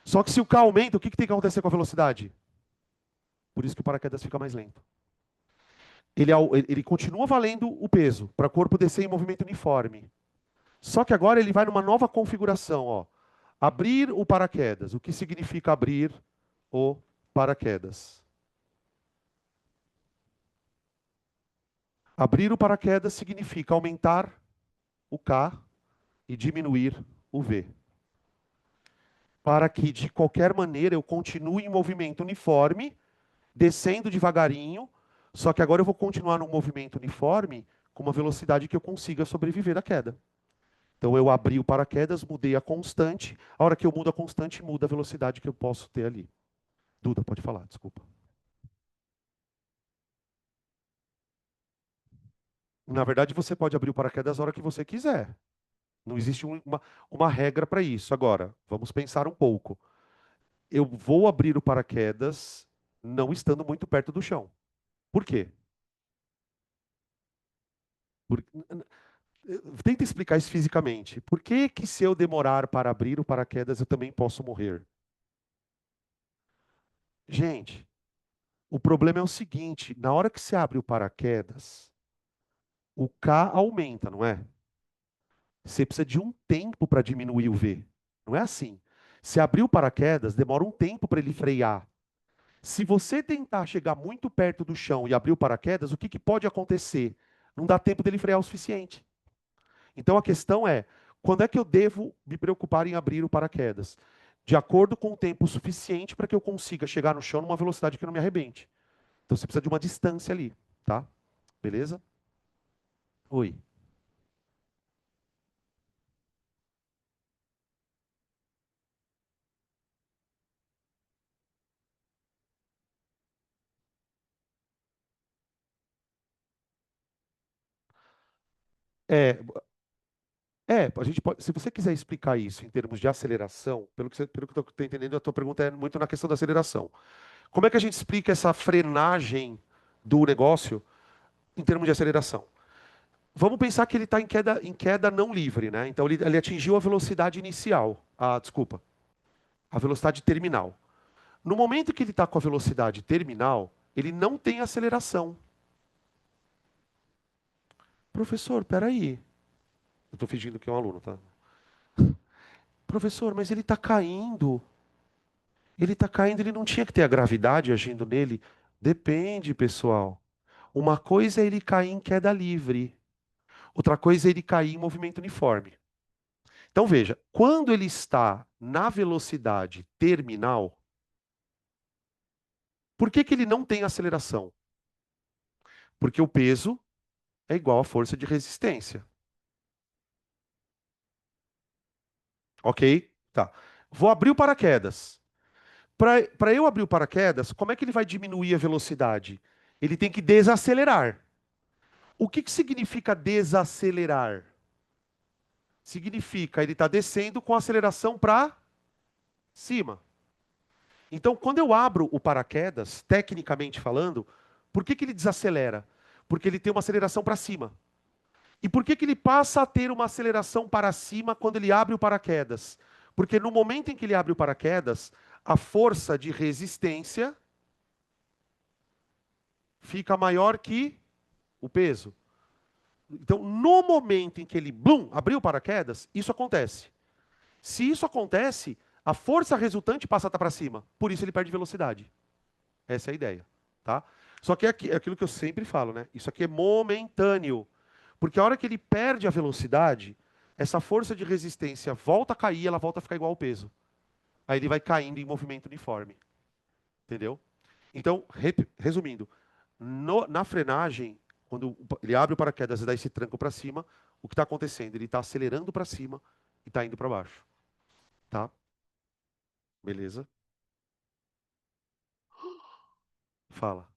Só que se o K aumenta, o que que tem que acontecer com a velocidade? Por isso que o paraquedas fica mais lento. Ele continua valendo o peso para o corpo descer em movimento uniforme. Só que agora ele vai numa nova configuração, ó. Abrir o paraquedas. O que significa abrir o paraquedas? Abrir o paraquedas significa aumentar o K e diminuir o V. Para que, de qualquer maneira, eu continue em movimento uniforme, descendo devagarinho, só que agora eu vou continuar num movimento uniforme com uma velocidade que eu consiga sobreviver à queda. Então eu abri o paraquedas, mudei a constante. A hora que eu mudo a constante, muda a velocidade que eu posso ter ali. Duda, pode falar, desculpa. Na verdade, você pode abrir o paraquedas a hora que você quiser. Não existe uma regra para isso. Agora, vamos pensar um pouco. Eu vou abrir o paraquedas não estando muito perto do chão. Por quê? Por- Tenta explicar isso fisicamente. Por que que se eu demorar para abrir o paraquedas, eu também posso morrer? Gente, o problema é o seguinte, na hora que você abre o paraquedas, o K aumenta, não é? Você precisa de um tempo para diminuir o V. Não é assim. Se abrir o paraquedas, demora um tempo para ele frear. Se você tentar chegar muito perto do chão e abrir o paraquedas, o que que pode acontecer? Não dá tempo dele frear o suficiente. Então a questão é, quando é que eu devo me preocupar em abrir o paraquedas? De acordo com o tempo suficiente para que eu consiga chegar no chão numa velocidade que não me arrebente. Então você precisa de uma distância ali, tá? Beleza? Oi. É, a gente pode, se você quiser explicar isso em termos de aceleração, pelo que eu estou entendendo, a tua pergunta é muito na questão da aceleração. Como é que a gente explica essa frenagem do negócio em termos de aceleração? Vamos pensar que ele está em queda não livre, né? Então ele atingiu a velocidade inicial, desculpa, a velocidade terminal. No momento que ele está com a velocidade terminal, ele não tem aceleração. Professor, peraí. Eu estou fingindo que é um aluno, tá? Professor, mas ele está caindo. Ele está caindo, ele não tinha que ter a gravidade agindo nele. Depende, pessoal. Uma coisa é ele cair em queda livre. Outra coisa é ele cair em movimento uniforme. Então veja, quando ele está na velocidade terminal, por que que ele não tem aceleração? Porque o peso é igual à força de resistência. Ok? Tá. Vou abrir o paraquedas. Para eu abrir o paraquedas, como é que ele vai diminuir a velocidade? Ele tem que desacelerar. O que que significa desacelerar? Significa ele está descendo com aceleração para cima. Então, quando eu abro o paraquedas, tecnicamente falando, por que que ele desacelera? Porque ele tem uma aceleração para cima. E por que que ele passa a ter uma aceleração para cima quando ele abre o paraquedas? Porque no momento em que ele abre o paraquedas, a força de resistência fica maior que o peso. Então, no momento em que ele, blum, abriu o paraquedas, isso acontece. Se isso acontece, a força resultante passa a estar para cima. Por isso ele perde velocidade. Essa é a ideia, tá? Só que é aquilo que eu sempre falo, né? Isso aqui é momentâneo. Porque a hora que ele perde a velocidade, essa força de resistência volta a cair, ela volta a ficar igual ao peso. Aí ele vai caindo em movimento uniforme. Entendeu? Então, resumindo, na frenagem, Quando ele abre o paraquedas e dá esse tranco para cima, o que está acontecendo? Ele está acelerando para cima e está indo para baixo, tá? Beleza? Fala.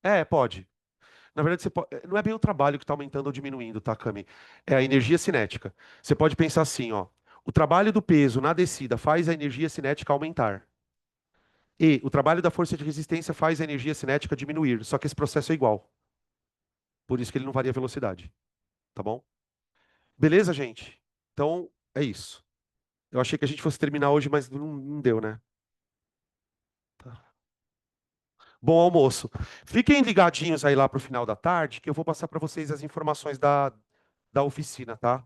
É, pode. Na verdade, não é bem o trabalho que está aumentando ou diminuindo, tá, Cami? É a energia cinética. Você pode pensar assim, ó. O trabalho do peso na descida faz a energia cinética aumentar. E o trabalho da força de resistência faz a energia cinética diminuir. Só que esse processo é igual. Por isso que ele não varia a velocidade. Tá bom? Beleza, gente? Então, é isso. Eu achei que a gente fosse terminar hoje, mas não deu, né? Tá. Bom almoço. Fiquem ligadinhos aí lá pro final da tarde, que eu vou passar para vocês as informações da oficina, tá?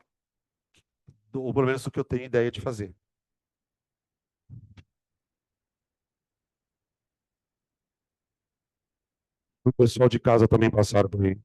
Ou pelo menos do que eu tenho ideia de fazer. O pessoal de casa também passaram por aí.